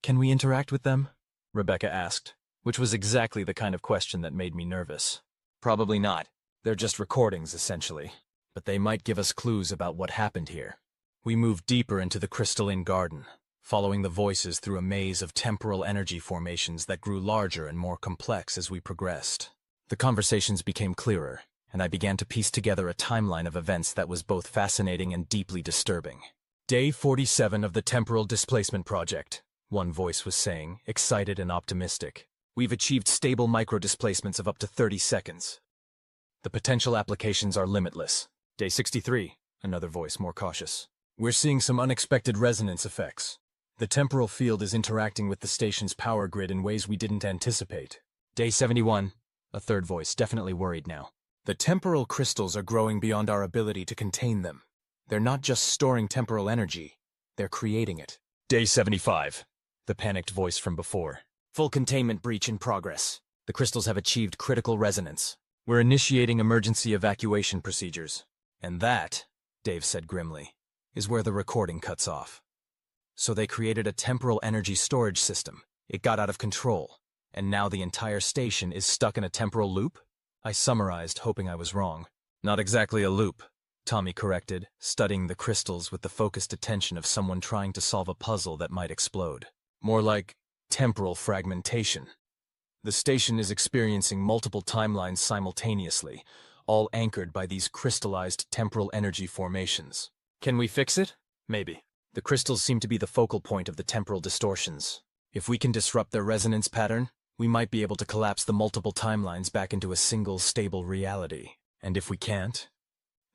Can we interact with them? Rebecca asked, which was exactly the kind of question that made me nervous. Probably not. They're just recordings, essentially. But they might give us clues about what happened here. We moved deeper into the crystalline garden, following the voices through a maze of temporal energy formations that grew larger and more complex as we progressed. The conversations became clearer, and I began to piece together a timeline of events that was both fascinating and deeply disturbing. Day 47 of the Temporal Displacement Project, one voice was saying, excited and optimistic. We've achieved stable microdisplacements of up to 30 seconds. The potential applications are limitless. Day 63, another voice more cautious. We're seeing some unexpected resonance effects. The temporal field is interacting with the station's power grid in ways we didn't anticipate. Day 71, a third voice, definitely worried now. The temporal crystals are growing beyond our ability to contain them. They're not just storing temporal energy, they're creating it. Day 75, the panicked voice from before. Full containment breach in progress. The crystals have achieved critical resonance. We're initiating emergency evacuation procedures. And that, Dave said grimly, is where the recording cuts off. So they created a temporal energy storage system. It got out of control, and now the entire station is stuck in a temporal loop? I summarized, hoping I was wrong. Not exactly a loop, Tommy corrected, studying the crystals with the focused attention of someone trying to solve a puzzle that might explode. More like temporal fragmentation. The station is experiencing multiple timelines simultaneously, all anchored by these crystallized temporal energy formations. Can we fix it? Maybe. The crystals seem to be the focal point of the temporal distortions. If we can disrupt their resonance pattern, we might be able to collapse the multiple timelines back into a single, stable reality. And if we can't,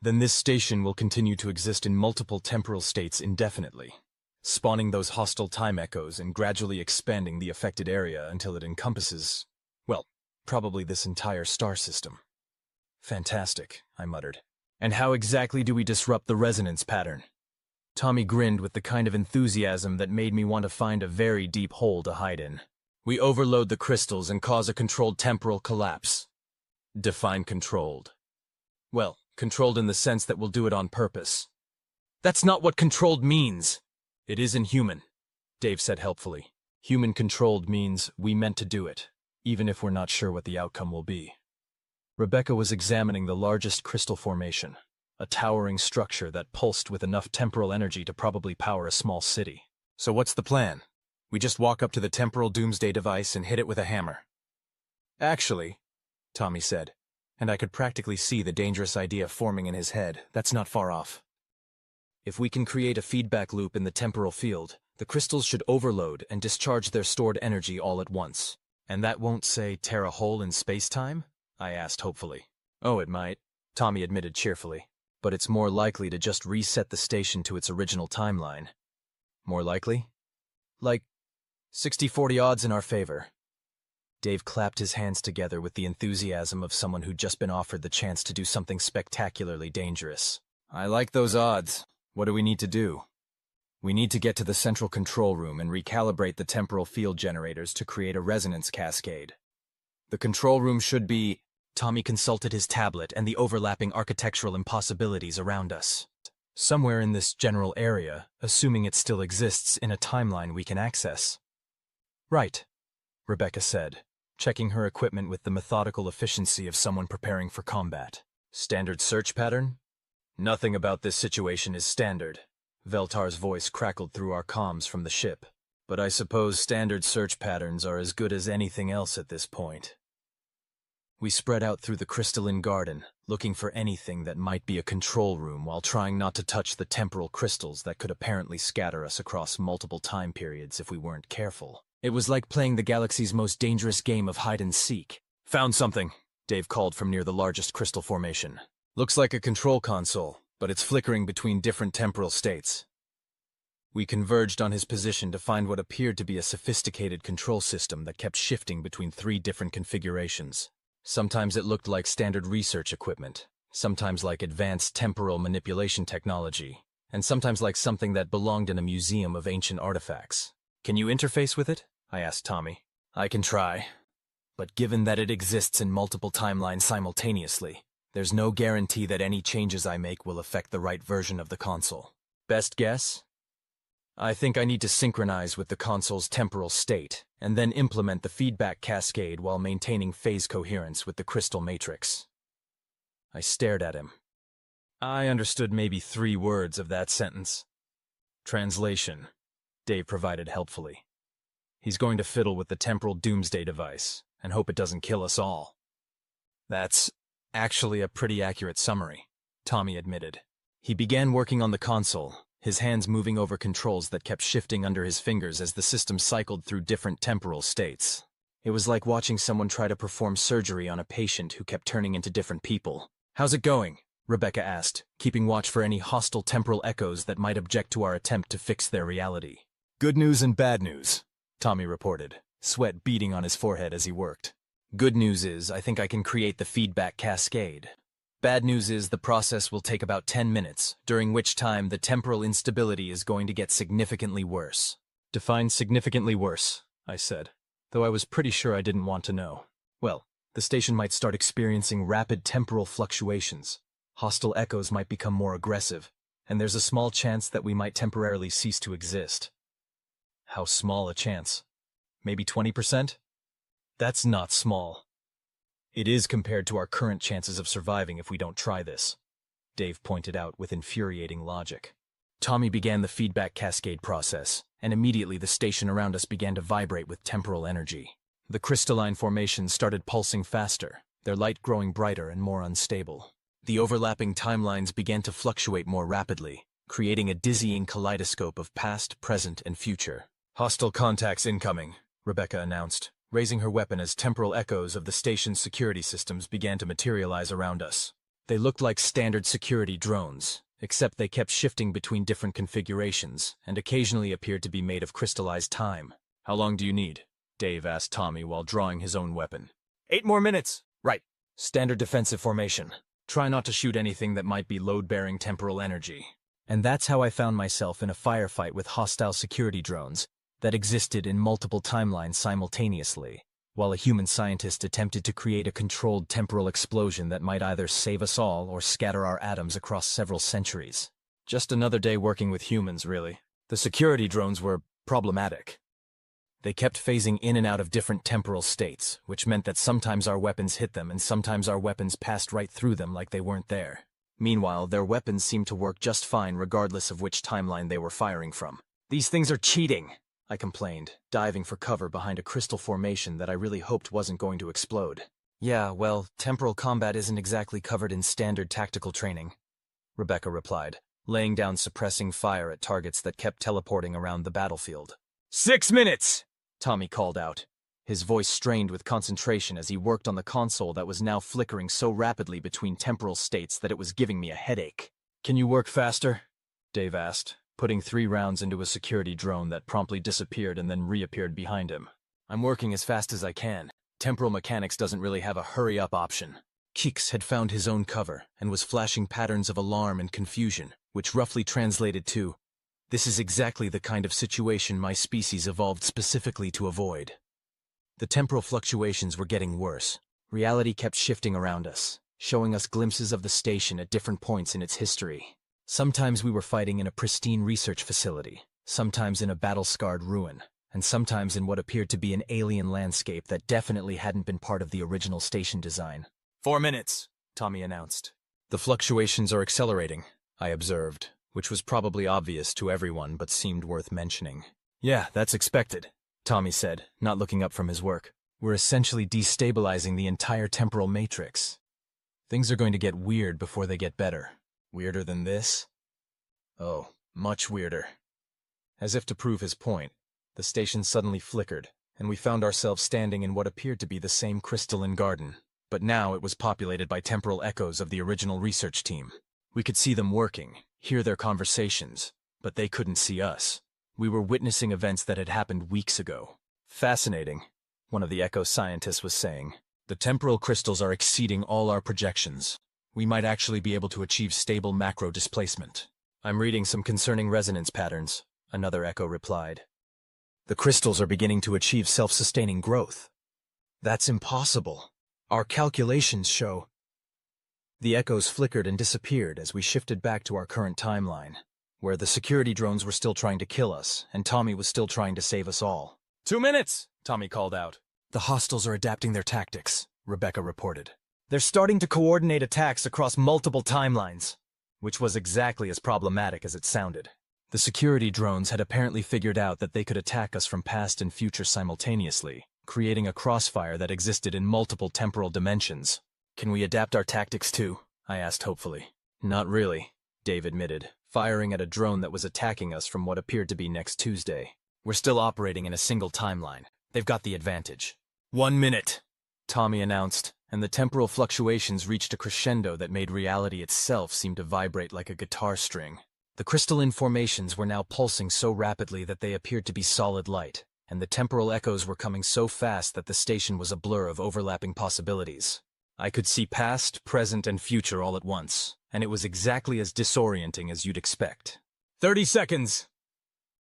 then this station will continue to exist in multiple temporal states indefinitely, spawning those hostile time echoes and gradually expanding the affected area until it encompasses, well, probably this entire star system. Fantastic, I muttered. And how exactly do we disrupt the resonance pattern? Tommy grinned with the kind of enthusiasm that made me want to find a very deep hole to hide in. We overload the crystals and cause a controlled temporal collapse. Define controlled. Well, controlled in the sense that we'll do it on purpose. That's not what controlled means. It isn't human, Dave said helpfully. Human-controlled means we meant to do it, even if we're not sure what the outcome will be. Rebecca was examining the largest crystal formation, a towering structure that pulsed with enough temporal energy to probably power a small city. So what's the plan? We just walk up to the temporal doomsday device and hit it with a hammer. Actually, Tommy said, and I could practically see the dangerous idea forming in his head. That's not far off. If we can create a feedback loop in the temporal field, the crystals should overload and discharge their stored energy all at once. And that won't, say, tear a hole in space-time? I asked hopefully. Oh, it might, Tommy admitted cheerfully. But it's more likely to just reset the station to its original timeline. More likely? Like 60-40 odds in our favor. Dave clapped his hands together with the enthusiasm of someone who'd just been offered the chance to do something spectacularly dangerous. I like those odds. What do we need to do? We need to get to the central control room and recalibrate the temporal field generators to create a resonance cascade. The control room should be... Tommy consulted his tablet and the overlapping architectural impossibilities around us. Somewhere in this general area, assuming it still exists in a timeline we can access. Right, Rebecca said, checking her equipment with the methodical efficiency of someone preparing for combat. Standard search pattern? Nothing about this situation is standard. Veltar's voice crackled through our comms from the ship. But I suppose standard search patterns are as good as anything else at this point. We spread out through the crystalline garden, looking for anything that might be a control room while trying not to touch the temporal crystals that could apparently scatter us across multiple time periods if we weren't careful. It was like playing the galaxy's most dangerous game of hide-and-seek. Found something, Dave called from near the largest crystal formation. Looks like a control console, but it's flickering between different temporal states. We converged on his position to find what appeared to be a sophisticated control system that kept shifting between 3 different configurations. Sometimes it looked like standard research equipment, sometimes like advanced temporal manipulation technology, and sometimes like something that belonged in a museum of ancient artifacts. Can you interface with it? I asked Tommy. I can try. But given that it exists in multiple timelines simultaneously, there's no guarantee that any changes I make will affect the right version of the console. Best guess? I think I need to synchronize with the console's temporal state, and then implement the feedback cascade while maintaining phase coherence with the crystal matrix. I stared at him. I understood maybe 3 words of that sentence. Translation, Dave provided helpfully. He's going to fiddle with the temporal doomsday device, and hope it doesn't kill us all. That's actually a pretty accurate summary, Tommy admitted. He began working on the console, his hands moving over controls that kept shifting under his fingers as the system cycled through different temporal states. It was like watching someone try to perform surgery on a patient who kept turning into different people. How's it going? Rebecca asked, keeping watch for any hostile temporal echoes that might object to our attempt to fix their reality. Good news and bad news, Tommy reported, sweat beading on his forehead as he worked. Good news is I think I can create the feedback cascade. Bad news is the process will take about 10 minutes, during which time the temporal instability is going to get significantly worse. Define significantly worse, I said, though I was pretty sure I didn't want to know. Well, the station might start experiencing rapid temporal fluctuations. Hostile echoes might become more aggressive, and there's a small chance that we might temporarily cease to exist. How small a chance? Maybe 20%? That's not small. It is compared to our current chances of surviving if we don't try this, Dave pointed out with infuriating logic. Tommy began the feedback cascade process, and immediately the station around us began to vibrate with temporal energy. The crystalline formations started pulsing faster, their light growing brighter and more unstable. The overlapping timelines began to fluctuate more rapidly, creating a dizzying kaleidoscope of past, present, and future. "Hostile contacts incoming," Rebecca announced, raising her weapon as temporal echoes of the station's security systems began to materialize around us. They looked like standard security drones, except they kept shifting between different configurations and occasionally appeared to be made of crystallized time. "How long do you need?" Dave asked Tommy while drawing his own weapon. 8 more minutes. Right. Standard defensive formation. Try not to shoot anything that might be load-bearing temporal energy. And that's how I found myself in a firefight with hostile security drones that existed in multiple timelines simultaneously, while a human scientist attempted to create a controlled temporal explosion that might either save us all or scatter our atoms across several centuries. Just another day working with humans, really. The security drones were problematic. They kept phasing in and out of different temporal states, which meant that sometimes our weapons hit them and sometimes our weapons passed right through them like they weren't there. Meanwhile, their weapons seemed to work just fine regardless of which timeline they were firing from. "These things are cheating," I complained, diving for cover behind a crystal formation that I really hoped wasn't going to explode. "Yeah, well, temporal combat isn't exactly covered in standard tactical training," Rebecca replied, laying down suppressing fire at targets that kept teleporting around the battlefield. 6 minutes! Tommy called out, his voice strained with concentration as he worked on the console that was now flickering so rapidly between temporal states that it was giving me a headache. "Can you work faster?" Dave asked, putting 3 rounds into a security drone that promptly disappeared and then reappeared behind him. "I'm working as fast as I can. Temporal mechanics doesn't really have a hurry-up option." Keeks had found his own cover and was flashing patterns of alarm and confusion, which roughly translated to, "This is exactly the kind of situation my species evolved specifically to avoid." The temporal fluctuations were getting worse. Reality kept shifting around us, showing us glimpses of the station at different points in its history. Sometimes we were fighting in a pristine research facility, sometimes in a battle-scarred ruin, and sometimes in what appeared to be an alien landscape that definitely hadn't been part of the original station design. 4 minutes, Tommy announced. "The fluctuations are accelerating," I observed, which was probably obvious to everyone but seemed worth mentioning. "Yeah, that's expected," Tommy said, not looking up from his work. "We're essentially destabilizing the entire temporal matrix. Things are going to get weird before they get better. Weirder than this? Oh, much weirder." As if to prove his point, the station suddenly flickered, and we found ourselves standing in what appeared to be the same crystalline garden. But now it was populated by temporal echoes of the original research team. We could see them working, hear their conversations, but they couldn't see us. We were witnessing events that had happened weeks ago. "Fascinating," one of the echo scientists was saying. "The temporal crystals are exceeding all our projections. We might actually be able to achieve stable macro displacement." "I'm reading some concerning resonance patterns," another echo replied. "The crystals are beginning to achieve self-sustaining growth." "That's impossible. Our calculations show—" The echoes flickered and disappeared as we shifted back to our current timeline, where the security drones were still trying to kill us, and Tommy was still trying to save us all. 2 minutes, Tommy called out. "The hostiles are adapting their tactics," Rebecca reported. "They're starting to coordinate attacks across multiple timelines," which was exactly as problematic as it sounded. The security drones had apparently figured out that they could attack us from past and future simultaneously, creating a crossfire that existed in multiple temporal dimensions. "Can we adapt our tactics too?" I asked hopefully. "Not really," Dave admitted, firing at a drone that was attacking us from what appeared to be next Tuesday. "We're still operating in a single timeline. They've got the advantage." 1 minute, Tommy announced, and the temporal fluctuations reached a crescendo that made reality itself seem to vibrate like a guitar string. The crystalline formations were now pulsing so rapidly that they appeared to be solid light, and the temporal echoes were coming so fast that the station was a blur of overlapping possibilities. I could see past, present, and future all at once, and it was exactly as disorienting as you'd expect. 30 seconds!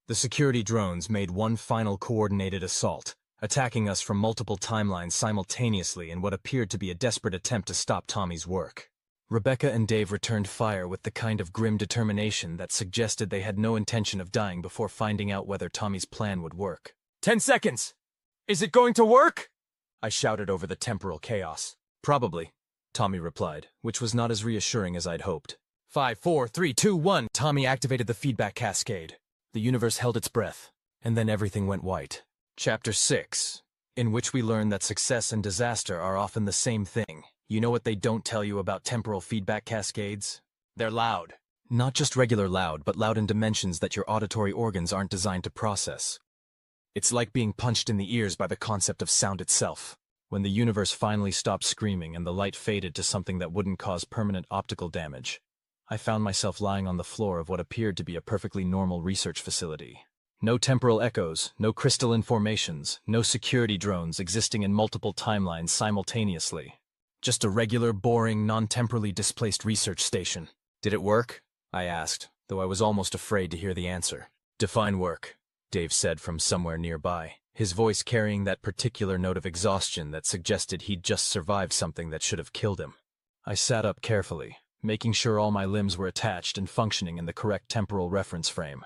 The security drones made one final coordinated assault, attacking us from multiple timelines simultaneously in what appeared to be a desperate attempt to stop Tommy's work. Rebecca and Dave returned fire with the kind of grim determination that suggested they had no intention of dying before finding out whether Tommy's plan would work. 10 seconds! Is it going to work? I shouted over the temporal chaos. "Probably," Tommy replied, which was not as reassuring as I'd hoped. 5, 4, 3, 2, 1. Tommy activated the feedback cascade. The universe held its breath, and then everything went white. Chapter 6. in which we learn that success and disaster are often the same thing. You know what they don't tell you about temporal feedback cascades? They're loud. Not just regular loud, but loud in dimensions that your auditory organs aren't designed to process. It's like being punched in the ears by the concept of sound itself. When the universe finally stopped screaming and the light faded to something that wouldn't cause permanent optical damage, I found myself lying on the floor of what appeared to be a perfectly normal research facility. No temporal echoes, no crystalline formations, no security drones existing in multiple timelines simultaneously. Just a regular, boring, non-temporally displaced research station. Did it work? I asked, though I was almost afraid to hear the answer. Define work, Dave said from somewhere nearby, his voice carrying that particular note of exhaustion that suggested he'd just survived something that should have killed him. I sat up carefully, making sure all my limbs were attached and functioning in the correct temporal reference frame.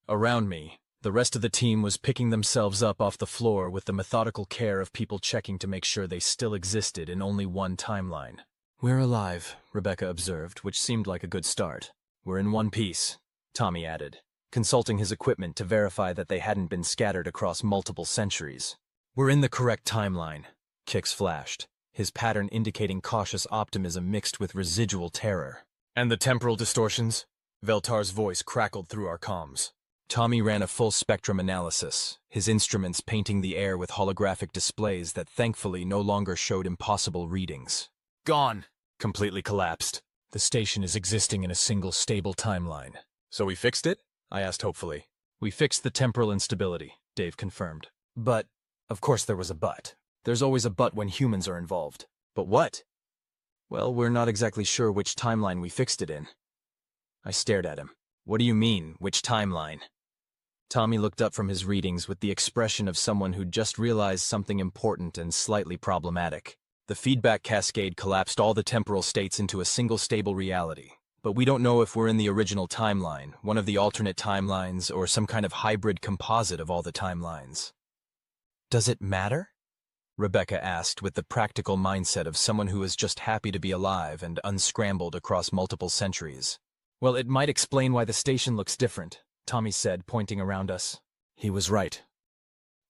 Around me, the rest of the team was picking themselves up off the floor with the methodical care of people checking to make sure they still existed in only one timeline. "We're alive," Rebecca observed, which seemed like a good start. "We're in one piece," Tommy added, consulting his equipment to verify that they hadn't been scattered across multiple centuries. "We're in the correct timeline," Kix flashed, his pattern indicating cautious optimism mixed with residual terror. "And the temporal distortions?" Veltar's voice crackled through our comms. Tommy ran a full-spectrum analysis, his instruments painting the air with holographic displays that thankfully no longer showed impossible readings. "Gone." "Completely collapsed. The station is existing in a single stable timeline." "So we fixed it?" I asked hopefully. "We fixed the temporal instability," Dave confirmed. "But, of course there was a but. There's always a but when humans are involved." "But what?" "Well, we're not exactly sure which timeline we fixed it in." I stared at him. "What do you mean, which timeline?" Tommy looked up from his readings with the expression of someone who'd just realized something important and slightly problematic. "The feedback cascade collapsed all the temporal states into a single stable reality. But we don't know if we're in the original timeline, one of the alternate timelines, or some kind of hybrid composite of all the timelines." "Does it matter?" Rebecca asked with the practical mindset of someone who is just happy to be alive and unscrambled across multiple centuries. "Well, it might explain why the station looks different," Tommy said, pointing around us. He was right.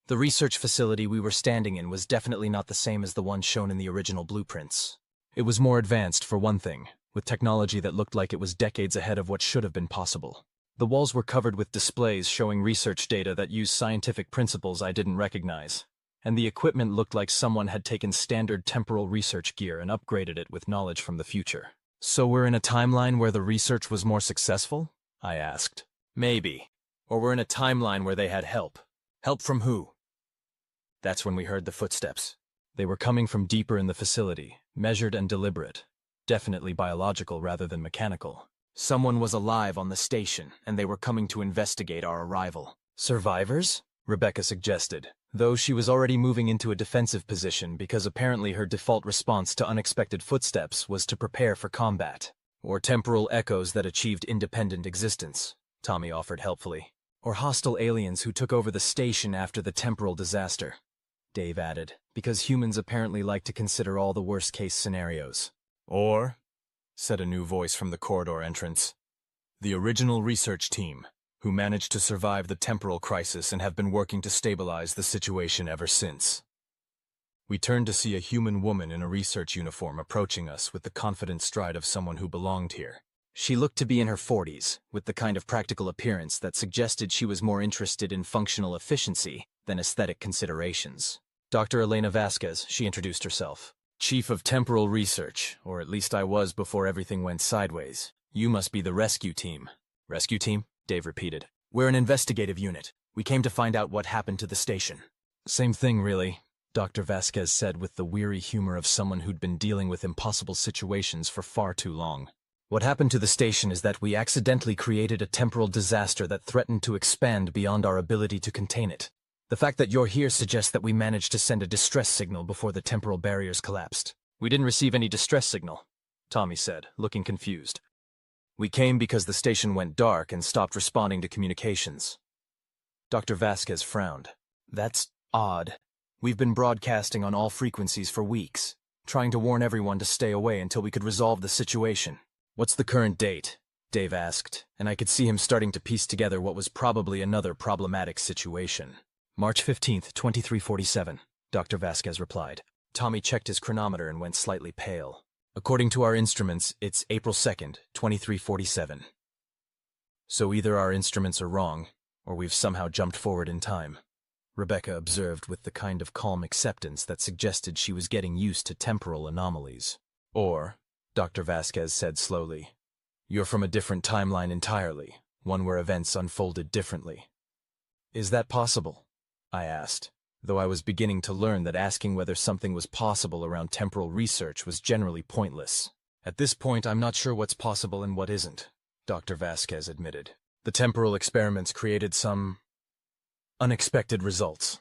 The research facility we were standing in was definitely not the same as the one shown in the original blueprints. It was more advanced, for one thing, with technology that looked like it was decades ahead of what should have been possible. The walls were covered with displays showing research data that used scientific principles I didn't recognize, and the equipment looked like someone had taken standard temporal research gear and upgraded it with knowledge from the future. "So we're in a timeline where the research was more successful?" I asked. "Maybe. Or we're in a timeline where they had help. Help from who?" That's when we heard the footsteps. They were coming from deeper in the facility, measured and deliberate. Definitely biological rather than mechanical. Someone was alive on the station, and they were coming to investigate our arrival. "Survivors?" Rebecca suggested, though she was already moving into a defensive position because apparently her default response to unexpected footsteps was to prepare for combat. "Or temporal echoes that achieved independent existence," Tommy offered helpfully. "Or hostile aliens who took over the station after the temporal disaster," Dave added, because humans apparently like to consider all the worst-case scenarios. "Or," said a new voice from the corridor entrance, "the original research team, who managed to survive the temporal crisis and have been working to stabilize the situation ever since." We turned to see a human woman in a research uniform approaching us with the confident stride of someone who belonged here. She looked to be in her 40s, with the kind of practical appearance that suggested she was more interested in functional efficiency than aesthetic considerations. "Dr. Elena Vasquez," she introduced herself. "Chief of Temporal Research, or at least I was before everything went sideways. You must be the rescue team." "Rescue team?" Dave repeated. "We're an investigative unit. We came to find out what happened to the station." "Same thing, really," Dr. Vasquez said with the weary humor of someone who'd been dealing with impossible situations for far too long. "What happened to the station is that we accidentally created a temporal disaster that threatened to expand beyond our ability to contain it. The fact that you're here suggests that we managed to send a distress signal before the temporal barriers collapsed." "We didn't receive any distress signal," Tommy said, looking confused. "We came because the station went dark and stopped responding to communications." Dr. Vasquez frowned. "That's odd. We've been broadcasting on all frequencies for weeks, trying to warn everyone to stay away until we could resolve the situation." "What's the current date?" Dave asked, and I could see him starting to piece together what was probably another problematic situation. "March 15th, 2347. Dr. Vasquez replied. Tommy checked his chronometer and went slightly pale. According to our instruments, it's April 2nd, 2347. So either our instruments are wrong, or we've somehow jumped forward in time, Rebecca observed with the kind of calm acceptance that suggested she was getting used to temporal anomalies. Or, Dr. Vasquez said slowly, you're from a different timeline entirely, one where events unfolded differently. Is that possible? I asked, though I was beginning to learn that asking whether something was possible around temporal research was generally pointless. At this point, I'm not sure what's possible and what isn't, Dr. Vasquez admitted. The temporal experiments created some unexpected results.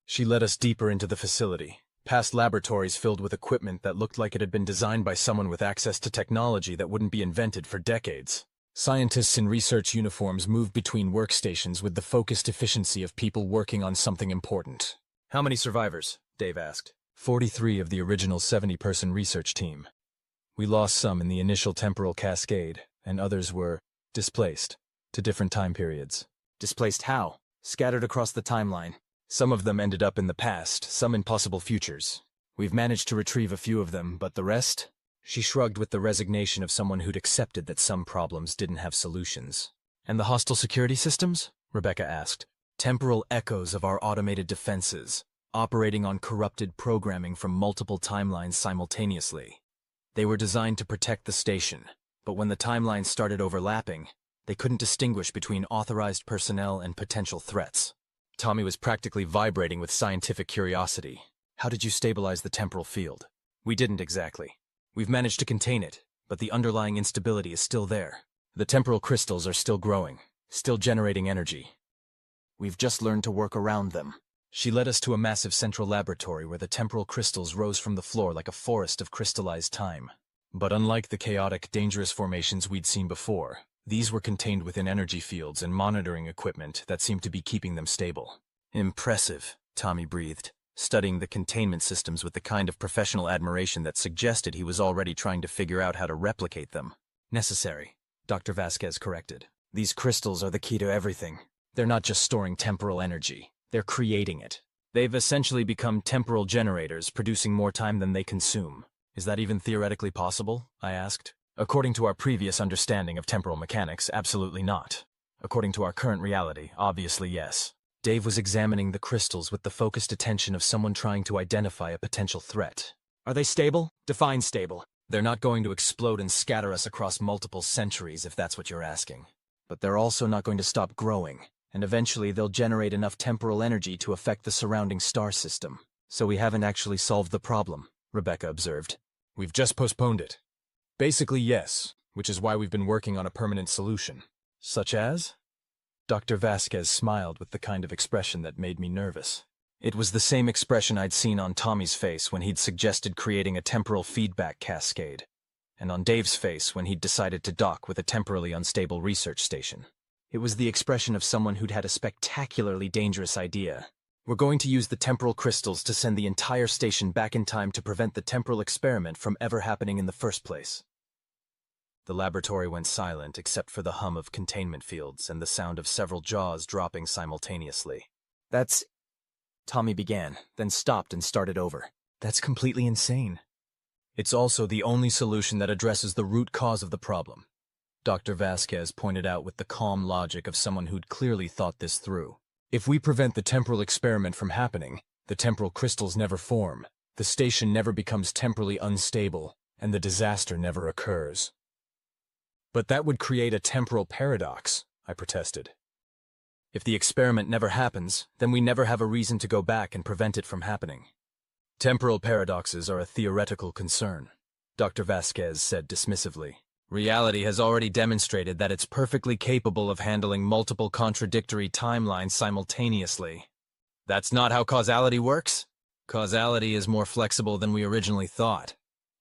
She led us deeper into the facility, past laboratories filled with equipment that looked like it had been designed by someone with access to technology that wouldn't be invented for decades. Scientists in research uniforms moved between workstations with the focused efficiency of people working on something important. How many survivors? Dave asked. 43 of the original 70-person research team. We lost some in the initial temporal cascade, and others were displaced to different time periods. Displaced how? Scattered across the timeline. Some of them ended up in the past, some in possible futures. We've managed to retrieve a few of them, but the rest? She shrugged with the resignation of someone who'd accepted that some problems didn't have solutions. And the hostile security systems? Rebecca asked. Temporal echoes of our automated defenses, operating on corrupted programming from multiple timelines simultaneously. They were designed to protect the station, but when the timelines started overlapping, they couldn't distinguish between authorized personnel and potential threats. Tommy was practically vibrating with scientific curiosity. How did you stabilize the temporal field? We didn't exactly. We've managed to contain it, but the underlying instability is still there. The temporal crystals are still growing, still generating energy. We've just learned to work around them. She led us to a massive central laboratory where the temporal crystals rose from the floor like a forest of crystallized time. But unlike the chaotic, dangerous formations we'd seen before, these were contained within energy fields and monitoring equipment that seemed to be keeping them stable. Impressive, Tommy breathed, studying the containment systems with the kind of professional admiration that suggested he was already trying to figure out how to replicate them. Necessary, Dr. Vasquez corrected. These crystals are the key to everything. They're not just storing temporal energy. They're creating it. They've essentially become temporal generators, producing more time than they consume. Is that even theoretically possible? I asked. According to our previous understanding of temporal mechanics, absolutely not. According to our current reality, obviously yes. Dave was examining the crystals with the focused attention of someone trying to identify a potential threat. Are they stable? Define stable. They're not going to explode and scatter us across multiple centuries, if that's what you're asking. But they're also not going to stop growing, and eventually they'll generate enough temporal energy to affect the surrounding star system. So we haven't actually solved the problem, Rebecca observed. We've just postponed it. Basically, yes, which is why we've been working on a permanent solution. Such as? Dr. Vasquez smiled with the kind of expression that made me nervous. It was the same expression I'd seen on Tommy's face when he'd suggested creating a temporal feedback cascade, and on Dave's face when he'd decided to dock with a temporally unstable research station. It was the expression of someone who'd had a spectacularly dangerous idea. We're going to use the temporal crystals to send the entire station back in time to prevent the temporal experiment from ever happening in the first place. The laboratory went silent except for the hum of containment fields and the sound of several jaws dropping simultaneously. That's... Tommy began, then stopped and started over. That's completely insane. It's also the only solution that addresses the root cause of the problem, Dr. Vasquez pointed out with the calm logic of someone who'd clearly thought this through. If we prevent the temporal experiment from happening, the temporal crystals never form, the station never becomes temporally unstable, and the disaster never occurs. But that would create a temporal paradox, I protested. If the experiment never happens, then we never have a reason to go back and prevent it from happening. Temporal paradoxes are a theoretical concern, Dr. Vasquez said dismissively. Reality has already demonstrated that it's perfectly capable of handling multiple contradictory timelines simultaneously. That's not how causality works? Causality is more flexible than we originally thought,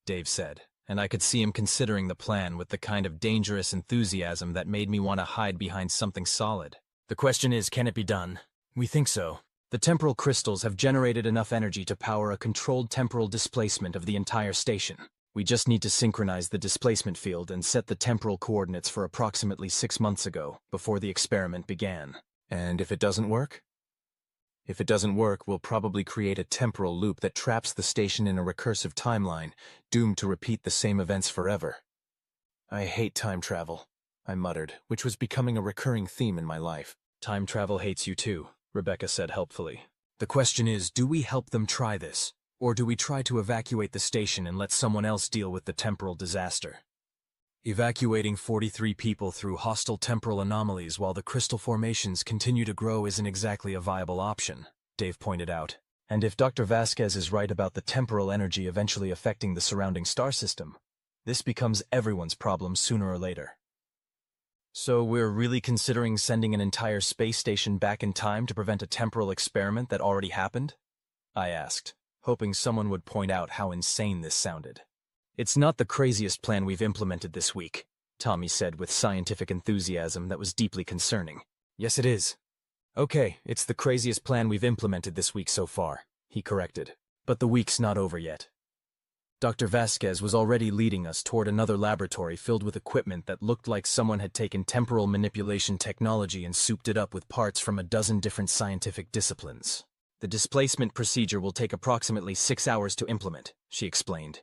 Dave said, and I could see him considering the plan with the kind of dangerous enthusiasm that made me want to hide behind something solid. The question is, can it be done? We think so. The temporal crystals have generated enough energy to power a controlled temporal displacement of the entire station. We just need to synchronize the displacement field and set the temporal coordinates for approximately 6 months ago, before the experiment began. And if it doesn't work? If it doesn't work, we'll probably create a temporal loop that traps the station in a recursive timeline, doomed to repeat the same events forever. I hate time travel, I muttered, which was becoming a recurring theme in my life. Time travel hates you too, Rebecca said helpfully. The question is, do we help them try this? Or do we try to evacuate the station and let someone else deal with the temporal disaster? Evacuating 43 people through hostile temporal anomalies while the crystal formations continue to grow isn't exactly a viable option, Dave pointed out. And if Dr. Vasquez is right about the temporal energy eventually affecting the surrounding star system, this becomes everyone's problem sooner or later. So we're really considering sending an entire space station back in time to prevent a temporal experiment that already happened? I asked, hoping someone would point out how insane this sounded. It's not the craziest plan we've implemented this week, Tommy said with scientific enthusiasm that was deeply concerning. Yes, it is. Okay, it's the craziest plan we've implemented this week so far, he corrected. But the week's not over yet. Dr. Vasquez was already leading us toward another laboratory filled with equipment that looked like someone had taken temporal manipulation technology and souped it up with parts from a dozen different scientific disciplines. The displacement procedure will take approximately 6 hours to implement, she explained.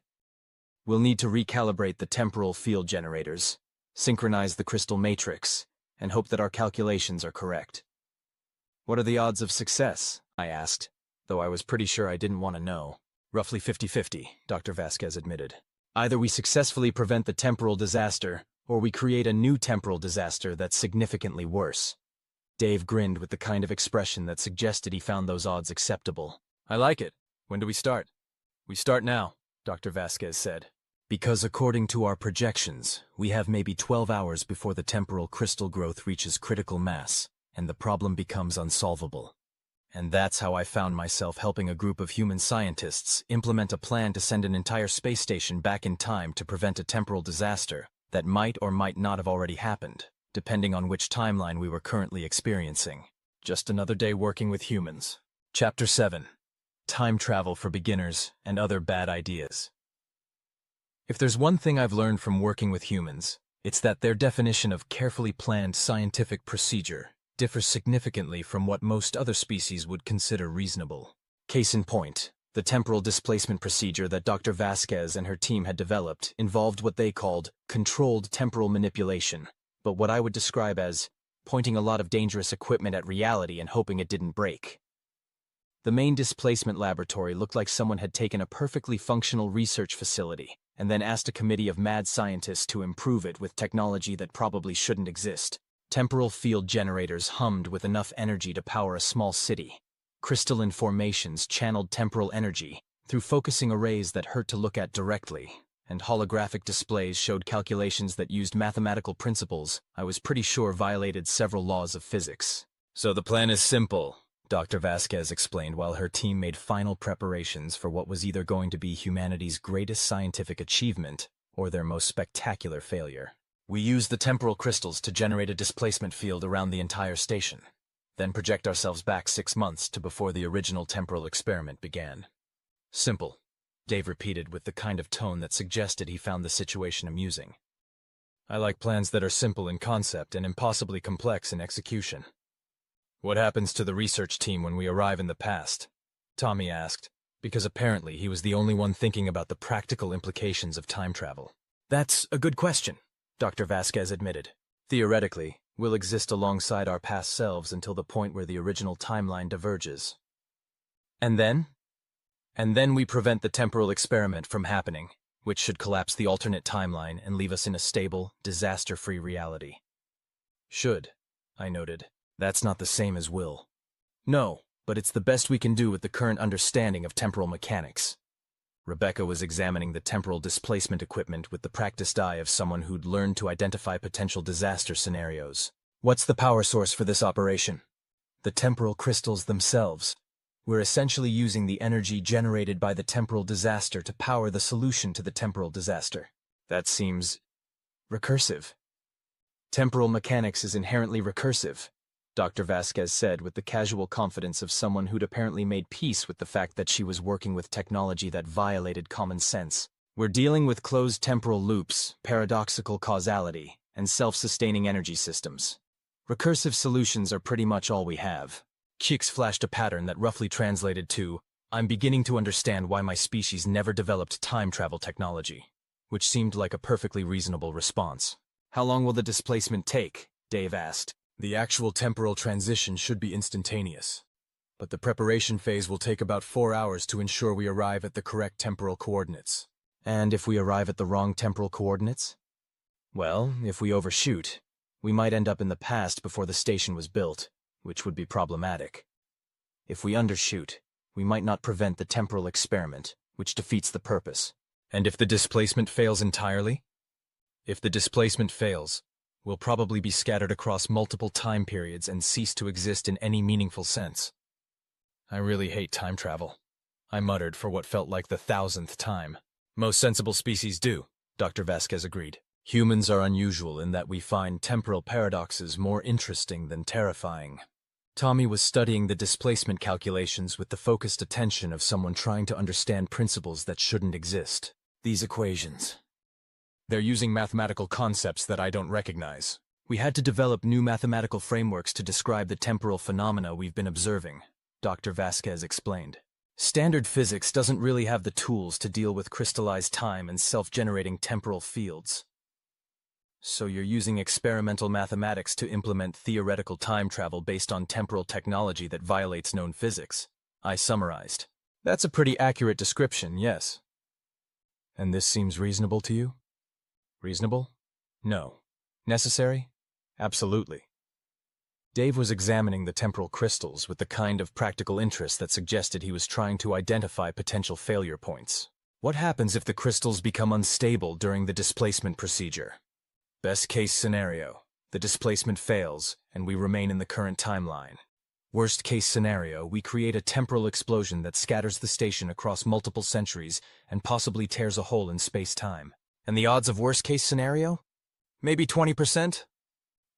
We'll need to recalibrate the temporal field generators, synchronize the crystal matrix, and hope that our calculations are correct. What are the odds of success? I asked, though I was pretty sure I didn't want to know. Roughly 50-50, Dr. Vasquez admitted. Either we successfully prevent the temporal disaster, or we create a new temporal disaster that's significantly worse. Dave grinned with the kind of expression that suggested he found those odds acceptable. I like it. When do we start? We start now, Dr. Vasquez said. Because according to our projections, we have maybe 12 hours before the temporal crystal growth reaches critical mass, and the problem becomes unsolvable. And that's how I found myself helping a group of human scientists implement a plan to send an entire space station back in time to prevent a temporal disaster that might or might not have already happened, depending on which timeline we were currently experiencing. Just another day working with humans. Chapter 7. Time Travel for Beginners and Other Bad Ideas. If there's one thing I've learned from working with humans, it's that their definition of carefully planned scientific procedure differs significantly from what most other species would consider reasonable. Case in point, the temporal displacement procedure that Dr. Vasquez and her team had developed involved what they called controlled temporal manipulation, but what I would describe as pointing a lot of dangerous equipment at reality and hoping it didn't break. The main displacement laboratory looked like someone had taken a perfectly functional research facility and then asked a committee of mad scientists to improve it with technology that probably shouldn't exist. Temporal field generators hummed with enough energy to power a small city. Crystalline formations channeled temporal energy through focusing arrays that hurt to look at directly, and holographic displays showed calculations that used mathematical principles I was pretty sure violated several laws of physics. So the plan is simple, Dr. Vasquez explained while her team made final preparations for what was either going to be humanity's greatest scientific achievement or their most spectacular failure. We use the temporal crystals to generate a displacement field around the entire station, then project ourselves back 6 months to before the original temporal experiment began. Simple, Dave repeated with the kind of tone that suggested he found the situation amusing. I like plans that are simple in concept and impossibly complex in execution. What happens to the research team when we arrive in the past? Tommy asked, because apparently he was the only one thinking about the practical implications of time travel. That's a good question, Dr. Vasquez admitted. Theoretically, we'll exist alongside our past selves until the point where the original timeline diverges. And then? And then we prevent the temporal experiment from happening, which should collapse the alternate timeline and leave us in a stable, disaster-free reality. Should, I noted. That's not the same as will. No, but it's the best we can do with the current understanding of temporal mechanics. Rebecca was examining the temporal displacement equipment with the practiced eye of someone who'd learned to identify potential disaster scenarios. What's the power source for this operation? The temporal crystals themselves. We're essentially using the energy generated by the temporal disaster to power the solution to the temporal disaster. That seems recursive. Temporal mechanics is inherently recursive, Dr. Vasquez said with the casual confidence of someone who'd apparently made peace with the fact that she was working with technology that violated common sense. We're dealing with closed temporal loops, paradoxical causality, and self-sustaining energy systems. Recursive solutions are pretty much all we have. Chicks flashed a pattern that roughly translated to, "I'm beginning to understand why my species never developed time travel technology," which seemed like a perfectly reasonable response. "How long will the displacement take?" Dave asked. The actual temporal transition should be instantaneous, but the preparation phase will take about 4 hours to ensure we arrive at the correct temporal coordinates. And if we arrive at the wrong temporal coordinates? Well, if we overshoot, we might end up in the past before the station was built, which would be problematic. If we undershoot, we might not prevent the temporal experiment, which defeats the purpose. And if the displacement fails entirely? If the displacement fails, we'll probably be scattered across multiple time periods and cease to exist in any meaningful sense. I really hate time travel, I muttered for what felt like the 1,000th time. Most sensible species do, Dr. Vasquez agreed. Humans are unusual in that we find temporal paradoxes more interesting than terrifying. Tommy was studying the displacement calculations with the focused attention of someone trying to understand principles that shouldn't exist. These equations. They're using mathematical concepts that I don't recognize. We had to develop new mathematical frameworks to describe the temporal phenomena we've been observing, Dr. Vasquez explained. Standard physics doesn't really have the tools to deal with crystallized time and self-generating temporal fields. So you're using experimental mathematics to implement theoretical time travel based on temporal technology that violates known physics, I summarized. That's a pretty accurate description, yes. And this seems reasonable to you? Reasonable? No. Necessary? Absolutely. Dave was examining the temporal crystals with the kind of practical interest that suggested he was trying to identify potential failure points. What happens if the crystals become unstable during the displacement procedure? Best case scenario, the displacement fails and we remain in the current timeline. Worst case scenario, we create a temporal explosion that scatters the station across multiple centuries and possibly tears a hole in space-time. And the odds of worst case scenario? Maybe 20%?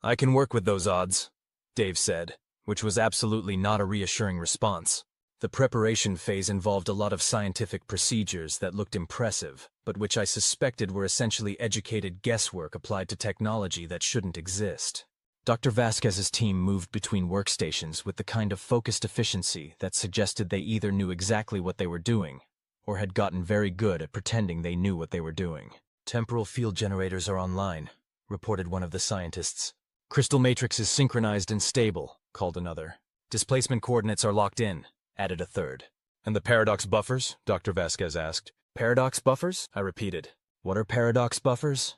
I can work with those odds, Dave said, which was absolutely not a reassuring response. The preparation phase involved a lot of scientific procedures that looked impressive, but which I suspected were essentially educated guesswork applied to technology that shouldn't exist. Dr. Vasquez's team moved between workstations with the kind of focused efficiency that suggested they either knew exactly what they were doing, or had gotten very good at pretending they knew what they were doing. Temporal field generators are online, reported one of the scientists. Crystal matrix is synchronized and stable, called another. Displacement coordinates are locked in, added a third. And the paradox buffers? Dr. Vasquez asked. Paradox buffers? I repeated. What are paradox buffers?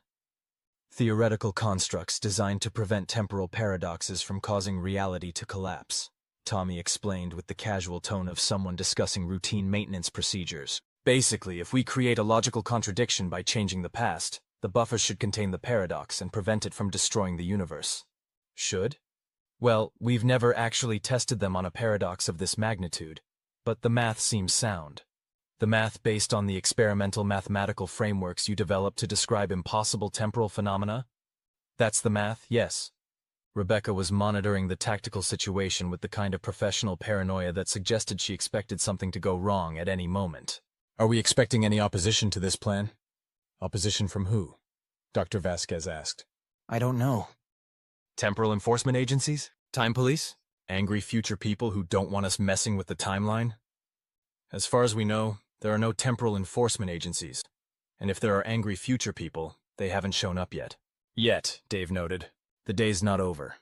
Theoretical constructs designed to prevent temporal paradoxes from causing reality to collapse, Tommy explained with the casual tone of someone discussing routine maintenance procedures. Basically, if we create a logical contradiction by changing the past, the buffers should contain the paradox and prevent it from destroying the universe. Should? Well, we've never actually tested them on a paradox of this magnitude, but the math seems sound. The math based on the experimental mathematical frameworks you developed to describe impossible temporal phenomena? That's the math, yes. Rebecca was monitoring the tactical situation with the kind of professional paranoia that suggested she expected something to go wrong at any moment. Are we expecting any opposition to this plan? Opposition from who? Dr. Vasquez asked. I don't know. Temporal enforcement agencies? Time police? Angry future people who don't want us messing with the timeline? As far as we know, there are no temporal enforcement agencies. And if there are angry future people, they haven't shown up yet. Yet, Dave noted. The day's not over.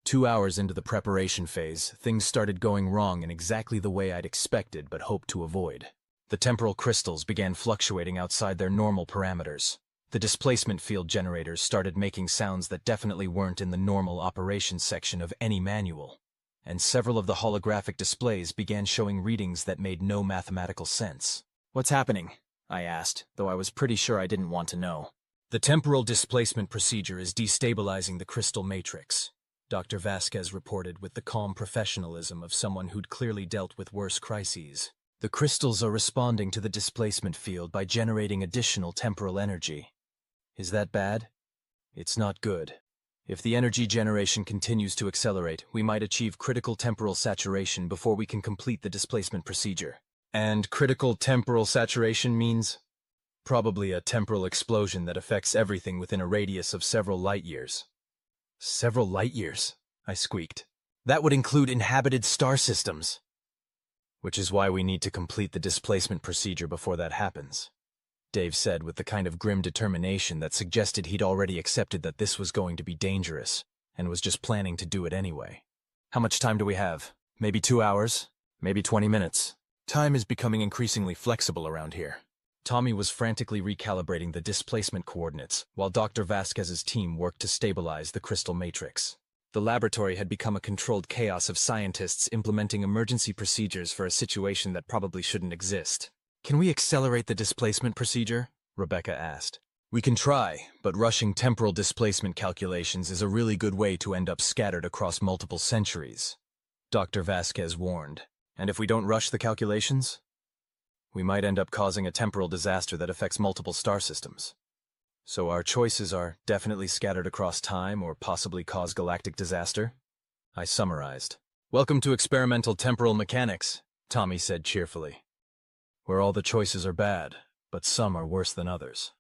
2 hours into the preparation phase, things started going wrong in exactly the way I'd expected but hoped to avoid. The temporal crystals began fluctuating outside their normal parameters. The displacement field generators started making sounds that definitely weren't in the normal operations section of any manual. And several of the holographic displays began showing readings that made no mathematical sense. What's happening? I asked, though I was pretty sure I didn't want to know. The temporal displacement procedure is destabilizing the crystal matrix, Dr. Vasquez reported with the calm professionalism of someone who'd clearly dealt with worse crises. The crystals are responding to the displacement field by generating additional temporal energy. Is that bad? It's not good. If the energy generation continues to accelerate, we might achieve critical temporal saturation before we can complete the displacement procedure. And critical temporal saturation means? Probably a temporal explosion that affects everything within a radius of several light years. Several light years? I squeaked. That would include inhabited star systems. Which is why we need to complete the displacement procedure before that happens, Dave said with the kind of grim determination that suggested he'd already accepted that this was going to be dangerous, and was just planning to do it anyway. How much time do we have? Maybe 2 hours? Maybe 20 minutes? Time is becoming increasingly flexible around here. Tommy was frantically recalibrating the displacement coordinates, while Dr. Vasquez's team worked to stabilize the crystal matrix. The laboratory had become a controlled chaos of scientists implementing emergency procedures for a situation that probably shouldn't exist. Can we accelerate the displacement procedure? Rebecca asked. We can try, but rushing temporal displacement calculations is a really good way to end up scattered across multiple centuries, Dr. Vasquez warned. And if we don't rush the calculations, we might end up causing a temporal disaster that affects multiple star systems. So our choices are definitely scattered across time or possibly cause galactic disaster? I summarized. Welcome to experimental temporal mechanics, Tommy said cheerfully, where all the choices are bad, but some are worse than others.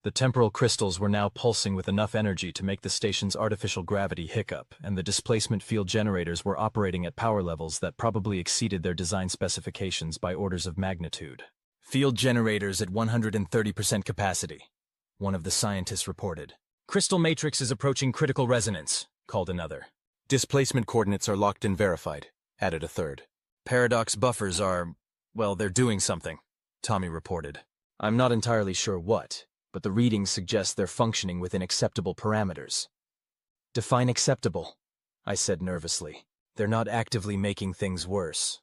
The temporal crystals were now pulsing with enough energy to make the station's artificial gravity hiccup, and the displacement field generators were operating at power levels that probably exceeded their design specifications by orders of magnitude. Field generators at 130% capacity, one of the scientists reported. Crystal matrix is approaching critical resonance, called another. Displacement coordinates are locked and verified, added a third. Paradox buffers are, well, they're doing something, Tommy reported. I'm not entirely sure what, but the readings suggest they're functioning within acceptable parameters. Define acceptable, I said nervously. They're not actively making things worse.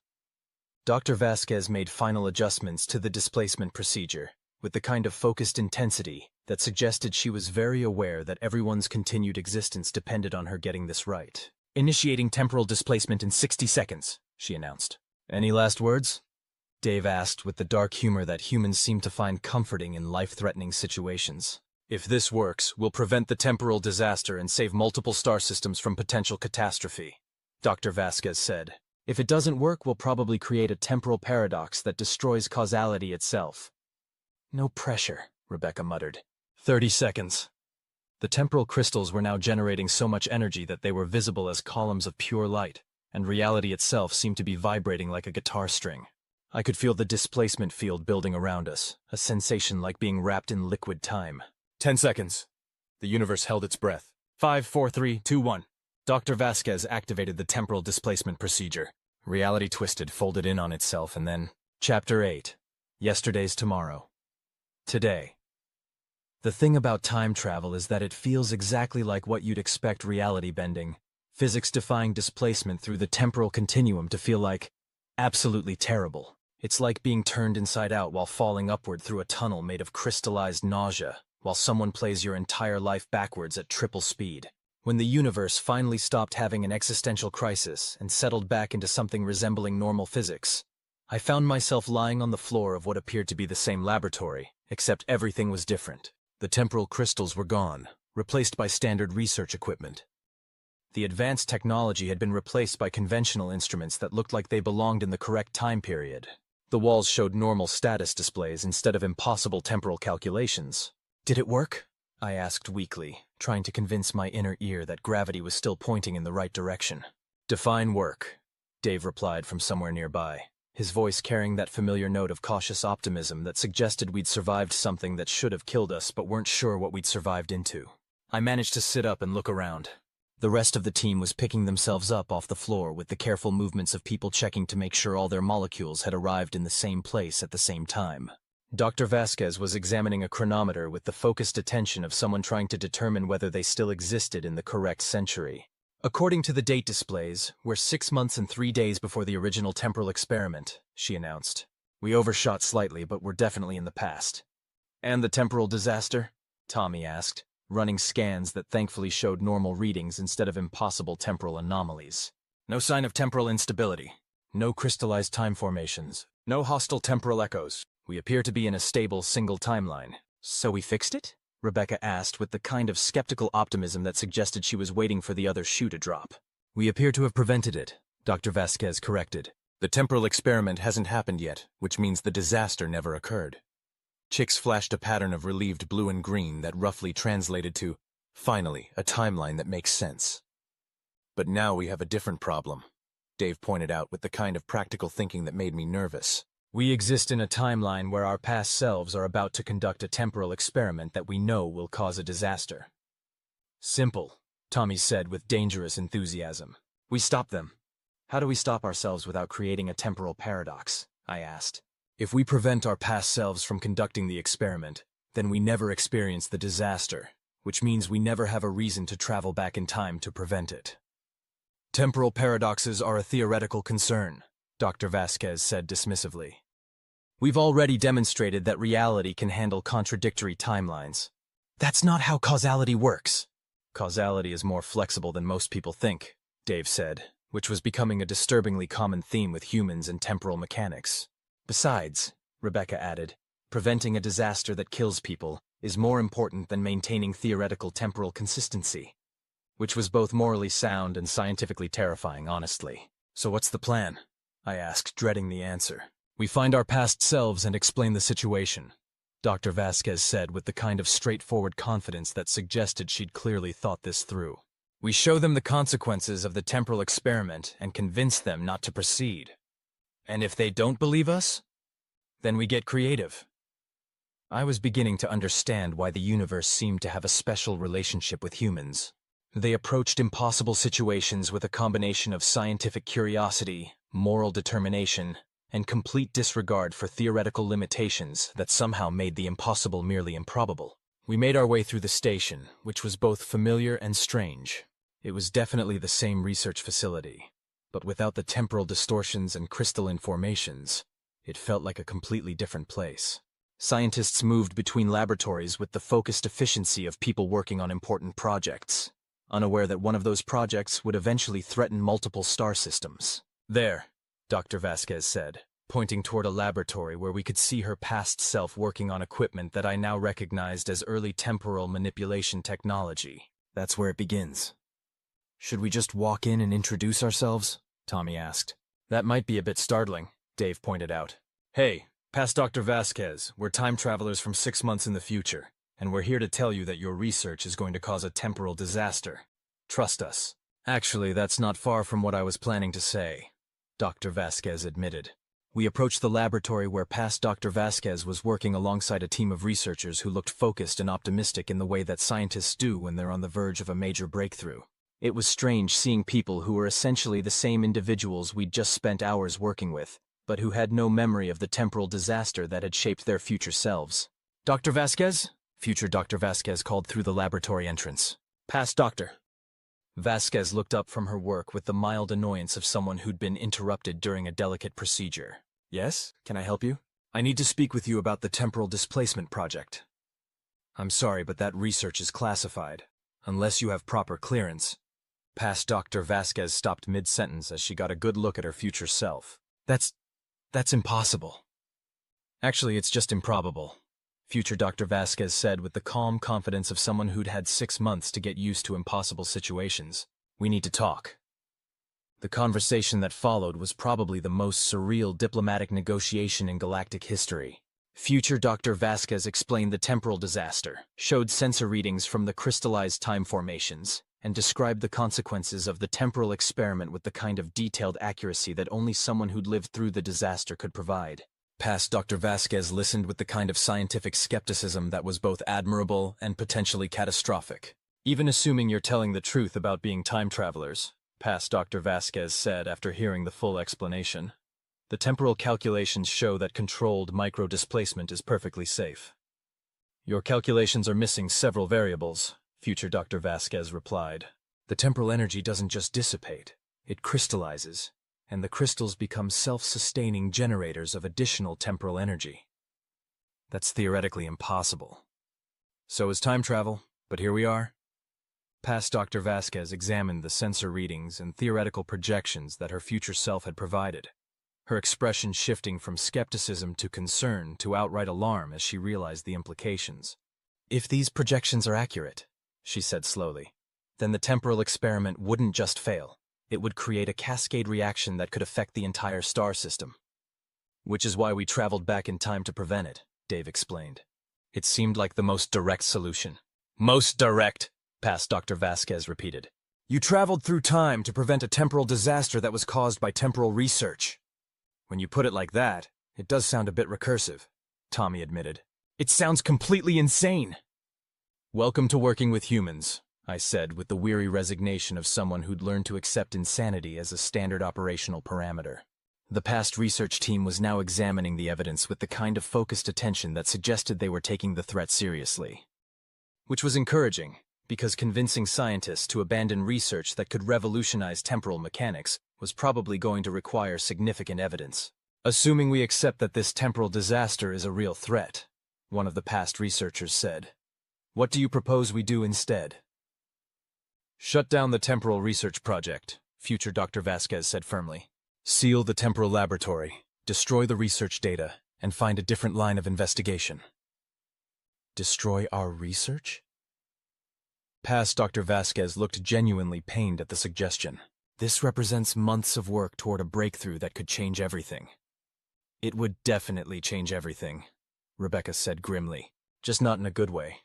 Dr. Vasquez made final adjustments to the displacement procedure, with the kind of focused intensity that suggested she was very aware that everyone's continued existence depended on her getting this right. Initiating temporal displacement in 60 seconds, she announced. Any last words? Dave asked with the dark humor that humans seem to find comforting in life-threatening situations. If this works, we'll prevent the temporal disaster and save multiple star systems from potential catastrophe, Dr. Vasquez said. If it doesn't work, we'll probably create a temporal paradox that destroys causality itself. No pressure, Rebecca muttered. 30 seconds. The temporal crystals were now generating so much energy that they were visible as columns of pure light, and reality itself seemed to be vibrating like a guitar string. I could feel the displacement field building around us, a sensation like being wrapped in liquid time. 10 seconds. The universe held its breath. 5, 4, 3, 2, 1. Dr. Vasquez activated the temporal displacement procedure. Reality twisted, folded in on itself, and then... Chapter 8. Yesterday's tomorrow. Today. The thing about time travel is that it feels exactly like what you'd expect reality bending, physics-defying displacement through the temporal continuum to feel like absolutely terrible. It's like being turned inside out while falling upward through a tunnel made of crystallized nausea, while someone plays your entire life backwards at triple speed. When the universe finally stopped having an existential crisis and settled back into something resembling normal physics, I found myself lying on the floor of what appeared to be the same laboratory, except everything was different. The temporal crystals were gone, replaced by standard research equipment. The advanced technology had been replaced by conventional instruments that looked like they belonged in the correct time period. The walls showed normal status displays instead of impossible temporal calculations. Did it work? I asked weakly, trying to convince my inner ear that gravity was still pointing in the right direction. Define work, Dave replied from somewhere nearby, his voice carrying that familiar note of cautious optimism that suggested we'd survived something that should have killed us but weren't sure what we'd survived into. I managed to sit up and look around. The rest of the team was picking themselves up off the floor with the careful movements of people checking to make sure all their molecules had arrived in the same place at the same time. Dr. Vasquez was examining a chronometer with the focused attention of someone trying to determine whether they still existed in the correct century. According to the date displays, we're 6 months and 3 days before the original temporal experiment, she announced. We overshot slightly, but we're definitely in the past. And the temporal disaster? Tommy asked, running scans that thankfully showed normal readings instead of impossible temporal anomalies. No sign of temporal instability. No crystallized time formations. No hostile temporal echoes. We appear to be in a stable single timeline. So we fixed it? Rebecca asked with the kind of skeptical optimism that suggested she was waiting for the other shoe to drop. We appear to have prevented it, Dr. Vasquez corrected. The temporal experiment hasn't happened yet, which means the disaster never occurred. Chicks flashed a pattern of relieved blue and green that roughly translated to, finally, a timeline that makes sense. But now we have a different problem, Dave pointed out with the kind of practical thinking that made me nervous. We exist in a timeline where our past selves are about to conduct a temporal experiment that we know will cause a disaster. Simple, Tommy said with dangerous enthusiasm. We stop them. How do we stop ourselves without creating a temporal paradox? I asked. If we prevent our past selves from conducting the experiment, then we never experience the disaster, which means we never have a reason to travel back in time to prevent it. Temporal paradoxes are a theoretical concern, Dr. Vasquez said dismissively. We've already demonstrated that reality can handle contradictory timelines. That's not how causality works. Causality is more flexible than most people think, Dave said, which was becoming a disturbingly common theme with humans and temporal mechanics. Besides, Rebecca added, preventing a disaster that kills people is more important than maintaining theoretical temporal consistency. Which was both morally sound and scientifically terrifying, honestly. So what's the plan? I asked, dreading the answer. We find our past selves and explain the situation, Dr. Vasquez said with the kind of straightforward confidence that suggested she'd clearly thought this through. We show them the consequences of the temporal experiment and convince them not to proceed. And if they don't believe us, then we get creative. I was beginning to understand why the universe seemed to have a special relationship with humans. They approached impossible situations with a combination of scientific curiosity, moral determination, and complete disregard for theoretical limitations that somehow made the impossible merely improbable. We made our way through the station, which was both familiar and strange. It was definitely the same research facility, but without the temporal distortions and crystalline formations, it felt like a completely different place. Scientists moved between laboratories with the focused efficiency of people working on important projects, unaware that one of those projects would eventually threaten multiple star systems. There, Dr. Vasquez said, pointing toward a laboratory where we could see her past self working on equipment that I now recognized as early temporal manipulation technology. That's where it begins. Should we just walk in and introduce ourselves? Tommy asked. That might be a bit startling, Dave pointed out. Hey, past Dr. Vasquez, we're time travelers from 6 months in the future, and we're here to tell you that your research is going to cause a temporal disaster. Trust us. Actually, that's not far from what I was planning to say, Dr. Vasquez admitted. We approached the laboratory where past Dr. Vasquez was working alongside a team of researchers who looked focused and optimistic in the way that scientists do when they're on the verge of a major breakthrough. It was strange seeing people who were essentially the same individuals we'd just spent hours working with, but who had no memory of the temporal disaster that had shaped their future selves. Dr. Vasquez? Future Dr. Vasquez called through the laboratory entrance. Past Doctor. Vasquez looked up from her work with the mild annoyance of someone who'd been interrupted during a delicate procedure. Yes? Can I help you? I need to speak with you about the temporal displacement project. I'm sorry, but that research is classified. Unless you have proper clearance. Past Dr. Vasquez stopped mid-sentence as she got a good look at her future self. That's impossible. Actually, it's just improbable, future Dr. Vasquez said with the calm confidence of someone who'd had 6 months to get used to impossible situations. We need to talk. The conversation that followed was probably the most surreal diplomatic negotiation in galactic history. Future Dr. Vasquez explained the temporal disaster, showed sensor readings from the crystallized time formations, and described the consequences of the temporal experiment with the kind of detailed accuracy that only someone who'd lived through the disaster could provide. Past Dr. Vasquez listened with the kind of scientific skepticism that was both admirable and potentially catastrophic. Even assuming you're telling the truth about being time travelers, past Dr. Vasquez said after hearing the full explanation, the temporal calculations show that controlled micro-displacement is perfectly safe. Your calculations are missing several variables, future Dr. Vasquez replied. The temporal energy doesn't just dissipate, it crystallizes, and the crystals become self-sustaining generators of additional temporal energy. That's theoretically impossible. So is time travel, but here we are. Past Dr. Vasquez examined the sensor readings and theoretical projections that her future self had provided, her expression shifting from skepticism to concern to outright alarm as she realized the implications. If these projections are accurate, she said slowly, then the temporal experiment wouldn't just fail. It would create a cascade reaction that could affect the entire star system. Which is why we traveled back in time to prevent it, Dave explained. It seemed like the most direct solution. Most direct, past Dr. Vasquez repeated. You traveled through time to prevent a temporal disaster that was caused by temporal research. When you put it like that, it does sound a bit recursive, Tommy admitted. It sounds completely insane. Welcome to working with humans, I said with the weary resignation of someone who'd learned to accept insanity as a standard operational parameter. The past research team was now examining the evidence with the kind of focused attention that suggested they were taking the threat seriously. Which was encouraging, because convincing scientists to abandon research that could revolutionize temporal mechanics was probably going to require significant evidence. Assuming we accept that this temporal disaster is a real threat, one of the past researchers said. What do you propose we do instead? Shut down the temporal research project, future Dr. Vasquez said firmly. Seal the temporal laboratory, destroy the research data, and find a different line of investigation. Destroy our research? Past Dr. Vasquez looked genuinely pained at the suggestion. This represents months of work toward a breakthrough that could change everything. It would definitely change everything, Rebecca said grimly, just not in a good way.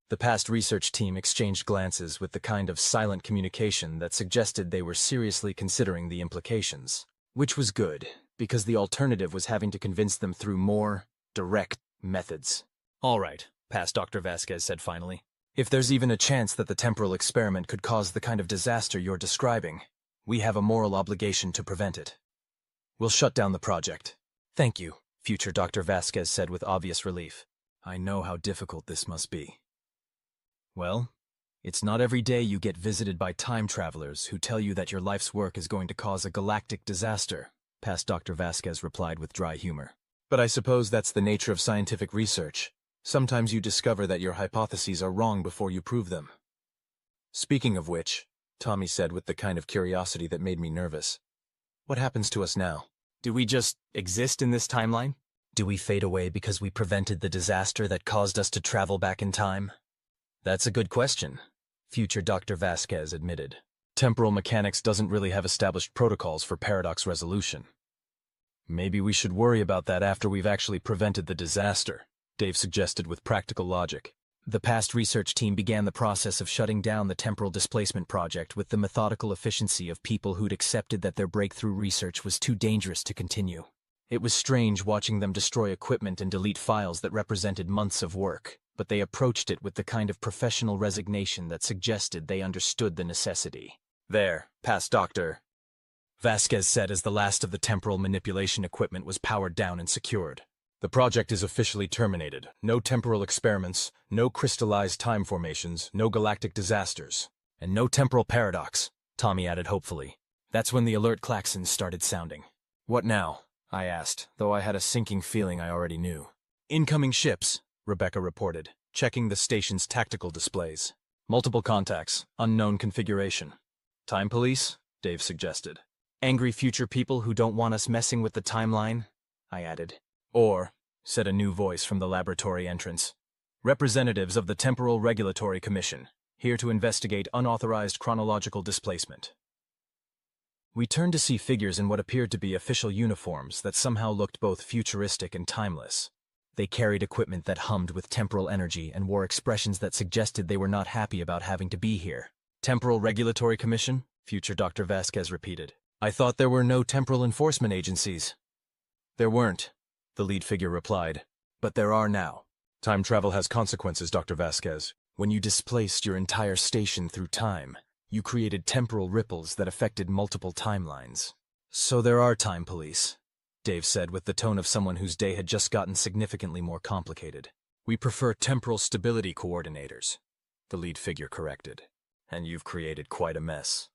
The past research team exchanged glances with the kind of silent communication that suggested they were seriously considering the implications, which was good, because the alternative was having to convince them through more direct methods. All right, past Dr. Vasquez said finally. If there's even a chance that the temporal experiment could cause the kind of disaster you're describing, we have a moral obligation to prevent it. We'll shut down the project. Thank you, future Dr. Vasquez said with obvious relief. I know how difficult this must be. Well, it's not every day you get visited by time travelers who tell you that your life's work is going to cause a galactic disaster, past Dr. Vasquez replied with dry humor. But I suppose that's the nature of scientific research. Sometimes you discover that your hypotheses are wrong before you prove them. Speaking of which, Tommy said with the kind of curiosity that made me nervous. What happens to us now? Do we just exist in this timeline? Do we fade away because we prevented the disaster that caused us to travel back in time? That's a good question, future Dr. Vasquez admitted. Temporal mechanics doesn't really have established protocols for paradox resolution. Maybe we should worry about that after we've actually prevented the disaster, Dave suggested with practical logic. The past research team began the process of shutting down the temporal displacement project with the methodical efficiency of people who'd accepted that their breakthrough research was too dangerous to continue. It was strange watching them destroy equipment and delete files that represented months of work, but they approached it with the kind of professional resignation that suggested they understood the necessity. There, past Dr. Vasquez said as the last of the temporal manipulation equipment was powered down and secured. The project is officially terminated. No temporal experiments, no crystallized time formations, no galactic disasters, and no temporal paradox, Tommy added hopefully. That's when the alert Klexxian started sounding. What now? I asked, though I had a sinking feeling I already knew. Incoming ships, Rebecca reported, checking the station's tactical displays. Multiple contacts, unknown configuration. Time police? Dave suggested. Angry future people who don't want us messing with the timeline? I added. Or, said a new voice from the laboratory entrance, representatives of the Temporal Regulatory Commission, here to investigate unauthorized chronological displacement. We turned to see figures in what appeared to be official uniforms that somehow looked both futuristic and timeless. They carried equipment that hummed with temporal energy and wore expressions that suggested they were not happy about having to be here. Temporal Regulatory Commission? Future Dr. Vasquez repeated. I thought there were no temporal enforcement agencies. There weren't, the lead figure replied. But there are now. Time travel has consequences, Dr. Vasquez. When you displaced your entire station through time, you created temporal ripples that affected multiple timelines. So there are time police, Dave said with the tone of someone whose day had just gotten significantly more complicated. We prefer temporal stability coordinators, the lead figure corrected. And you've created quite a mess.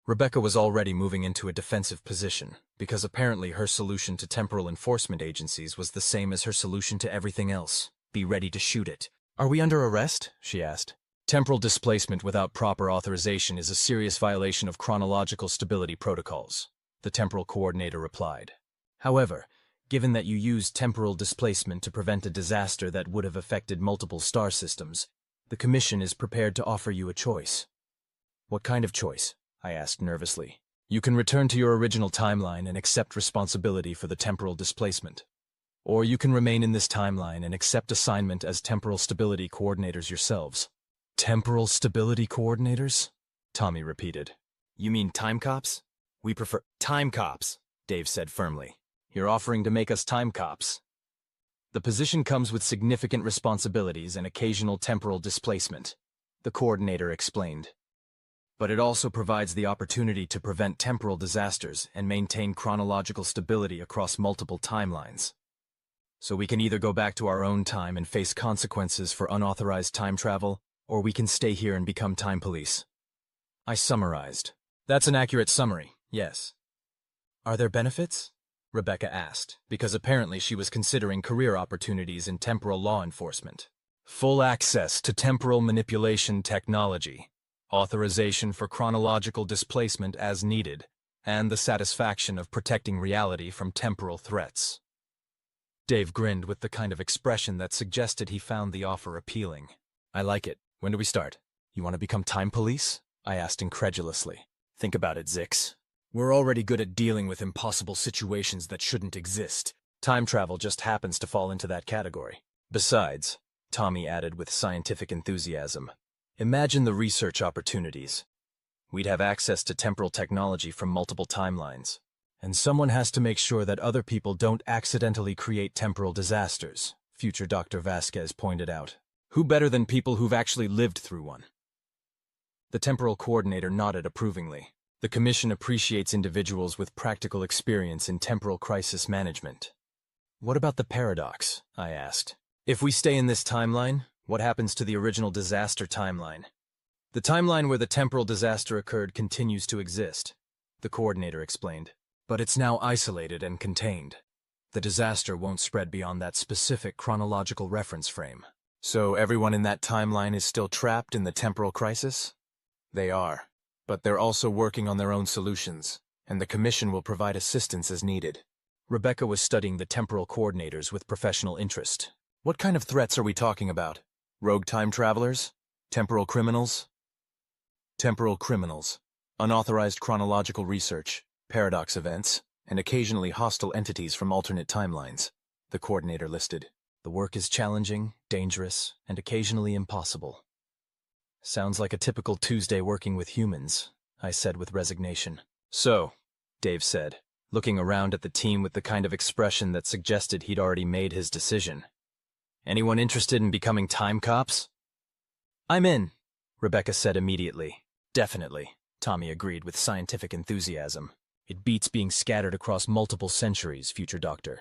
Rebecca was already moving into a defensive position, because apparently her solution to temporal enforcement agencies was the same as her solution to everything else. Be ready to shoot it. Are we under arrest? She asked. Temporal displacement without proper authorization is a serious violation of chronological stability protocols, the temporal coordinator replied. However, given that you used temporal displacement to prevent a disaster that would have affected multiple star systems, the Commission is prepared to offer you a choice. What kind of choice? I asked nervously. You can return to your original timeline and accept responsibility for the temporal displacement. Or you can remain in this timeline and accept assignment as temporal stability coordinators yourselves. Temporal stability coordinators? Tommy repeated. You mean time cops? We prefer time cops, Dave said firmly. You're offering to make us time cops. The position comes with significant responsibilities and occasional temporal displacement, the coordinator explained. But it also provides the opportunity to prevent temporal disasters and maintain chronological stability across multiple timelines. So we can either go back to our own time and face consequences for unauthorized time travel, or we can stay here and become time police. I summarized. That's an accurate summary, yes. Are there benefits? Rebecca asked, because apparently she was considering career opportunities in temporal law enforcement. Full access to temporal manipulation technology, authorization for chronological displacement as needed, and the satisfaction of protecting reality from temporal threats. Dave grinned with the kind of expression that suggested he found the offer appealing. I like it. When do we start? You want to become time police? I asked incredulously. Think about it, Zix. We're already good at dealing with impossible situations that shouldn't exist. Time travel just happens to fall into that category. Besides, Tommy added with scientific enthusiasm, imagine the research opportunities. We'd have access to temporal technology from multiple timelines. And someone has to make sure that other people don't accidentally create temporal disasters, future Dr. Vasquez pointed out. Who better than people who've actually lived through one? The temporal coordinator nodded approvingly. The Commission appreciates individuals with practical experience in temporal crisis management. What about the paradox? I asked. If we stay in this timeline, what happens to the original disaster timeline? The timeline where the temporal disaster occurred continues to exist, the coordinator explained. But it's now isolated and contained. The disaster won't spread beyond that specific chronological reference frame. So everyone in that timeline is still trapped in the temporal crisis? They are. But they're also working on their own solutions, and the Commission will provide assistance as needed. Rebecca was studying the temporal coordinators with professional interest. What kind of threats are we talking about? Rogue time travelers? Temporal criminals? Temporal criminals. Unauthorized chronological research. Paradox events, and occasionally hostile entities from alternate timelines, the coordinator listed. The work is challenging, dangerous, and occasionally impossible. Sounds like a typical Tuesday working with humans, I said with resignation. So, Dave said, looking around at the team with the kind of expression that suggested he'd already made his decision. Anyone interested in becoming time cops? I'm in, Rebecca said immediately. Definitely, Tommy agreed with scientific enthusiasm. It beats being scattered across multiple centuries, future doctor.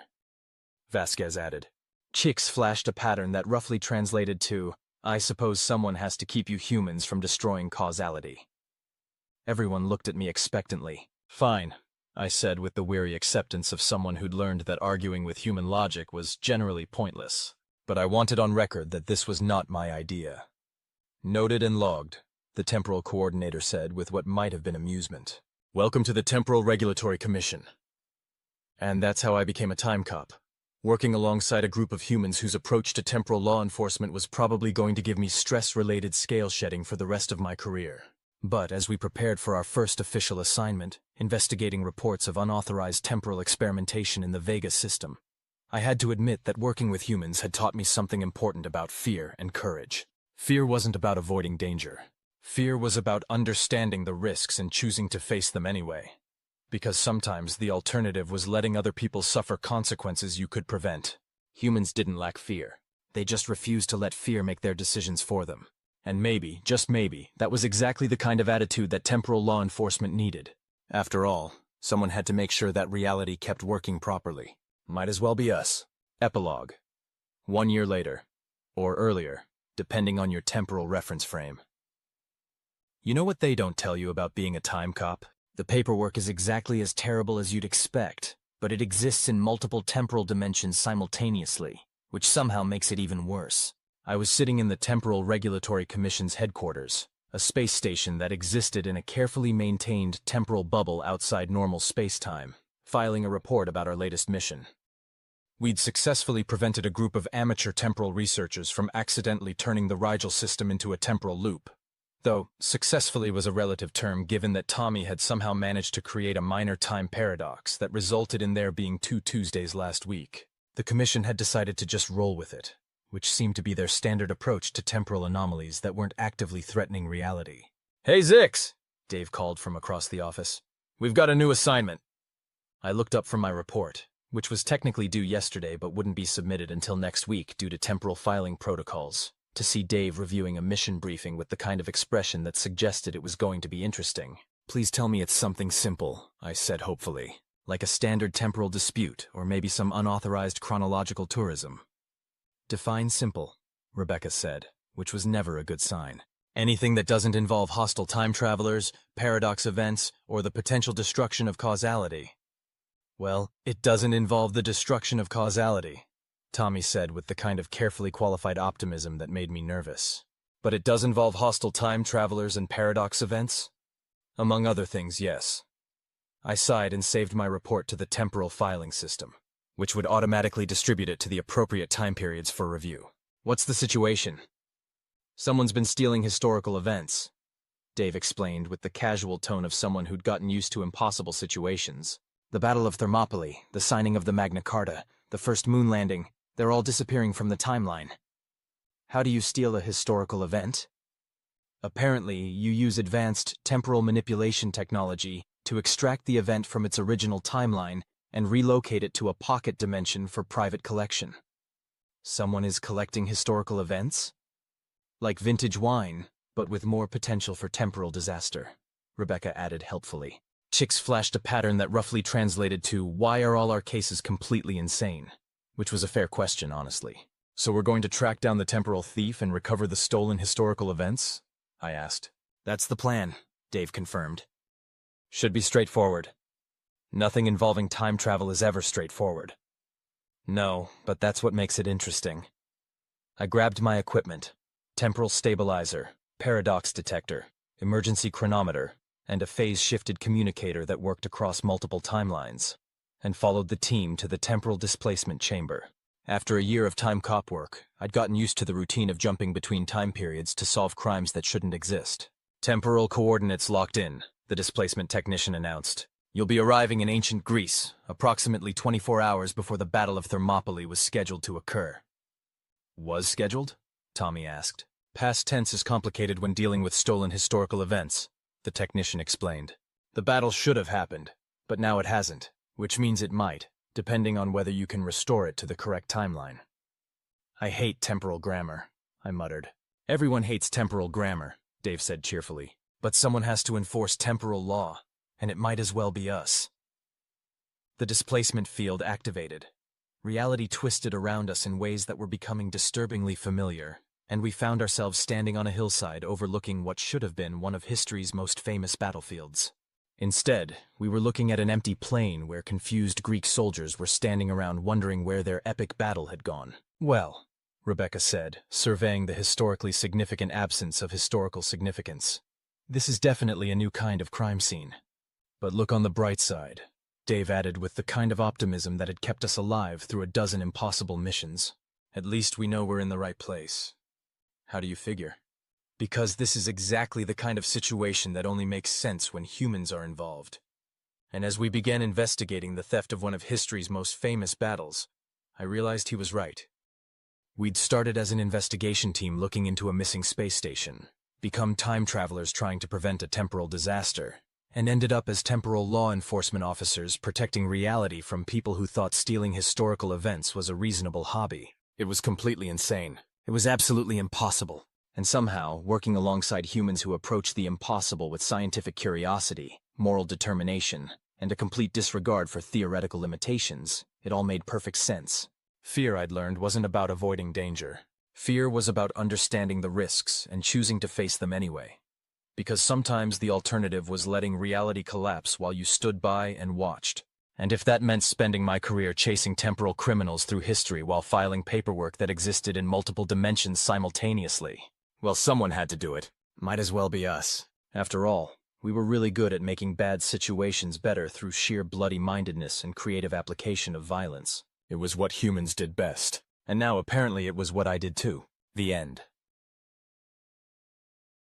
Vasquez added. Chicks flashed a pattern that roughly translated to, I suppose someone has to keep you humans from destroying causality. Everyone looked at me expectantly. Fine, I said with the weary acceptance of someone who'd learned that arguing with human logic was generally pointless. But I wanted on record that this was not my idea. Noted and logged, the temporal coordinator said with what might have been amusement. Welcome to the Temporal Regulatory Commission. And that's how I became a time cop, working alongside a group of humans whose approach to temporal law enforcement was probably going to give me stress-related scale shedding for the rest of my career. But as we prepared for our first official assignment, investigating reports of unauthorized temporal experimentation in the Vega system, I had to admit that working with humans had taught me something important about fear and courage. Fear wasn't about avoiding danger. Fear was about understanding the risks and choosing to face them anyway. Because sometimes the alternative was letting other people suffer consequences you could prevent. Humans didn't lack fear. They just refused to let fear make their decisions for them. And maybe, just maybe, that was exactly the kind of attitude that temporal law enforcement needed. After all, someone had to make sure that reality kept working properly. Might as well be us. Epilogue. 1 year later. Or earlier, depending on your temporal reference frame. You know what they don't tell you about being a time cop? The paperwork is exactly as terrible as you'd expect, but it exists in multiple temporal dimensions simultaneously, which somehow makes it even worse. I was sitting in the Temporal Regulatory Commission's headquarters, a space station that existed in a carefully maintained temporal bubble outside normal space-time, filing a report about our latest mission. We'd successfully prevented a group of amateur temporal researchers from accidentally turning the Rigel system into a temporal loop. Though successfully was a relative term given that Tommy had somehow managed to create a minor time paradox that resulted in there being 2 Tuesdays last week. The Commission had decided to just roll with it, which seemed to be their standard approach to temporal anomalies that weren't actively threatening reality. Hey Zix! Dave called from across the office. "We've got a new assignment." I looked up from my report, which was technically due yesterday but wouldn't be submitted until next week due to temporal filing protocols, to see Dave reviewing a mission briefing with the kind of expression that suggested it was going to be interesting. "Please tell me it's something simple," I said hopefully, "like a standard temporal dispute or maybe some unauthorized chronological tourism." "Define simple," Rebecca said, which was never a good sign. "Anything that doesn't involve hostile time travelers, paradox events, or the potential destruction of causality." "Well, it doesn't involve the destruction of causality," Tommy said with the kind of carefully qualified optimism that made me nervous. "But it does involve hostile time travelers and paradox events?" "Among other things, yes." I sighed and saved my report to the temporal filing system, which would automatically distribute it to the appropriate time periods for review. "What's the situation?" "Someone's been stealing historical events," Dave explained with the casual tone of someone who'd gotten used to impossible situations. "The Battle of Thermopylae, the signing of the Magna Carta, the first moon landing, they're all disappearing from the timeline." "How do you steal a historical event?" "Apparently, you use advanced temporal manipulation technology to extract the event from its original timeline and relocate it to a pocket dimension for private collection." "Someone is collecting historical events?" "Like vintage wine, but with more potential for temporal disaster," Rebecca added helpfully. Chicks flashed a pattern that roughly translated to, "Why are all our cases completely insane?" Which was a fair question, honestly. "So we're going to track down the temporal thief and recover the stolen historical events?" I asked. "That's the plan," Dave confirmed. "Should be straightforward." "Nothing involving time travel is ever straightforward." "No, but that's what makes it interesting." I grabbed my equipment: temporal stabilizer, paradox detector, emergency chronometer, and a phase-shifted communicator that worked across multiple timelines, and followed the team to the temporal displacement chamber. After a year of time cop work, I'd gotten used to the routine of jumping between time periods to solve crimes that shouldn't exist. "Temporal coordinates locked in," the displacement technician announced. "You'll be arriving in ancient Greece, approximately 24 hours before the Battle of Thermopylae was scheduled to occur." "Was scheduled?" Tommy asked. "Past tense is complicated when dealing with stolen historical events," the technician explained. "The battle should have happened, but now it hasn't, which means it might, depending on whether you can restore it to the correct timeline." "I hate temporal grammar," I muttered. "Everyone hates temporal grammar," Dave said cheerfully. "But someone has to enforce temporal law, and it might as well be us." The displacement field activated. Reality twisted around us in ways that were becoming disturbingly familiar, and we found ourselves standing on a hillside overlooking what should have been one of history's most famous battlefields. Instead, we were looking at an empty plain where confused Greek soldiers were standing around wondering where their epic battle had gone. "Well," Rebecca said, surveying the historically significant absence of historical significance, "this is definitely a new kind of crime scene. But look on the bright side," Dave added with the kind of optimism that had kept us alive through a dozen impossible missions. "At least we know we're in the right place." "How do you figure?" "Because this is exactly the kind of situation that only makes sense when humans are involved." And as we began investigating the theft of one of history's most famous battles, I realized he was right. We'd started as an investigation team looking into a missing space station, become time travelers trying to prevent a temporal disaster, and ended up as temporal law enforcement officers protecting reality from people who thought stealing historical events was a reasonable hobby. It was completely insane. It was absolutely impossible. And somehow, working alongside humans who approach the impossible with scientific curiosity, moral determination, and a complete disregard for theoretical limitations, it all made perfect sense. Fear, I'd learned, wasn't about avoiding danger. Fear was about understanding the risks and choosing to face them anyway. Because sometimes the alternative was letting reality collapse while you stood by and watched. And if that meant spending my career chasing temporal criminals through history while filing paperwork that existed in multiple dimensions simultaneously, well, someone had to do it. Might as well be us. After all, we were really good at making bad situations better through sheer bloody-mindedness and creative application of violence. It was what humans did best. And now apparently it was what I did too. The end.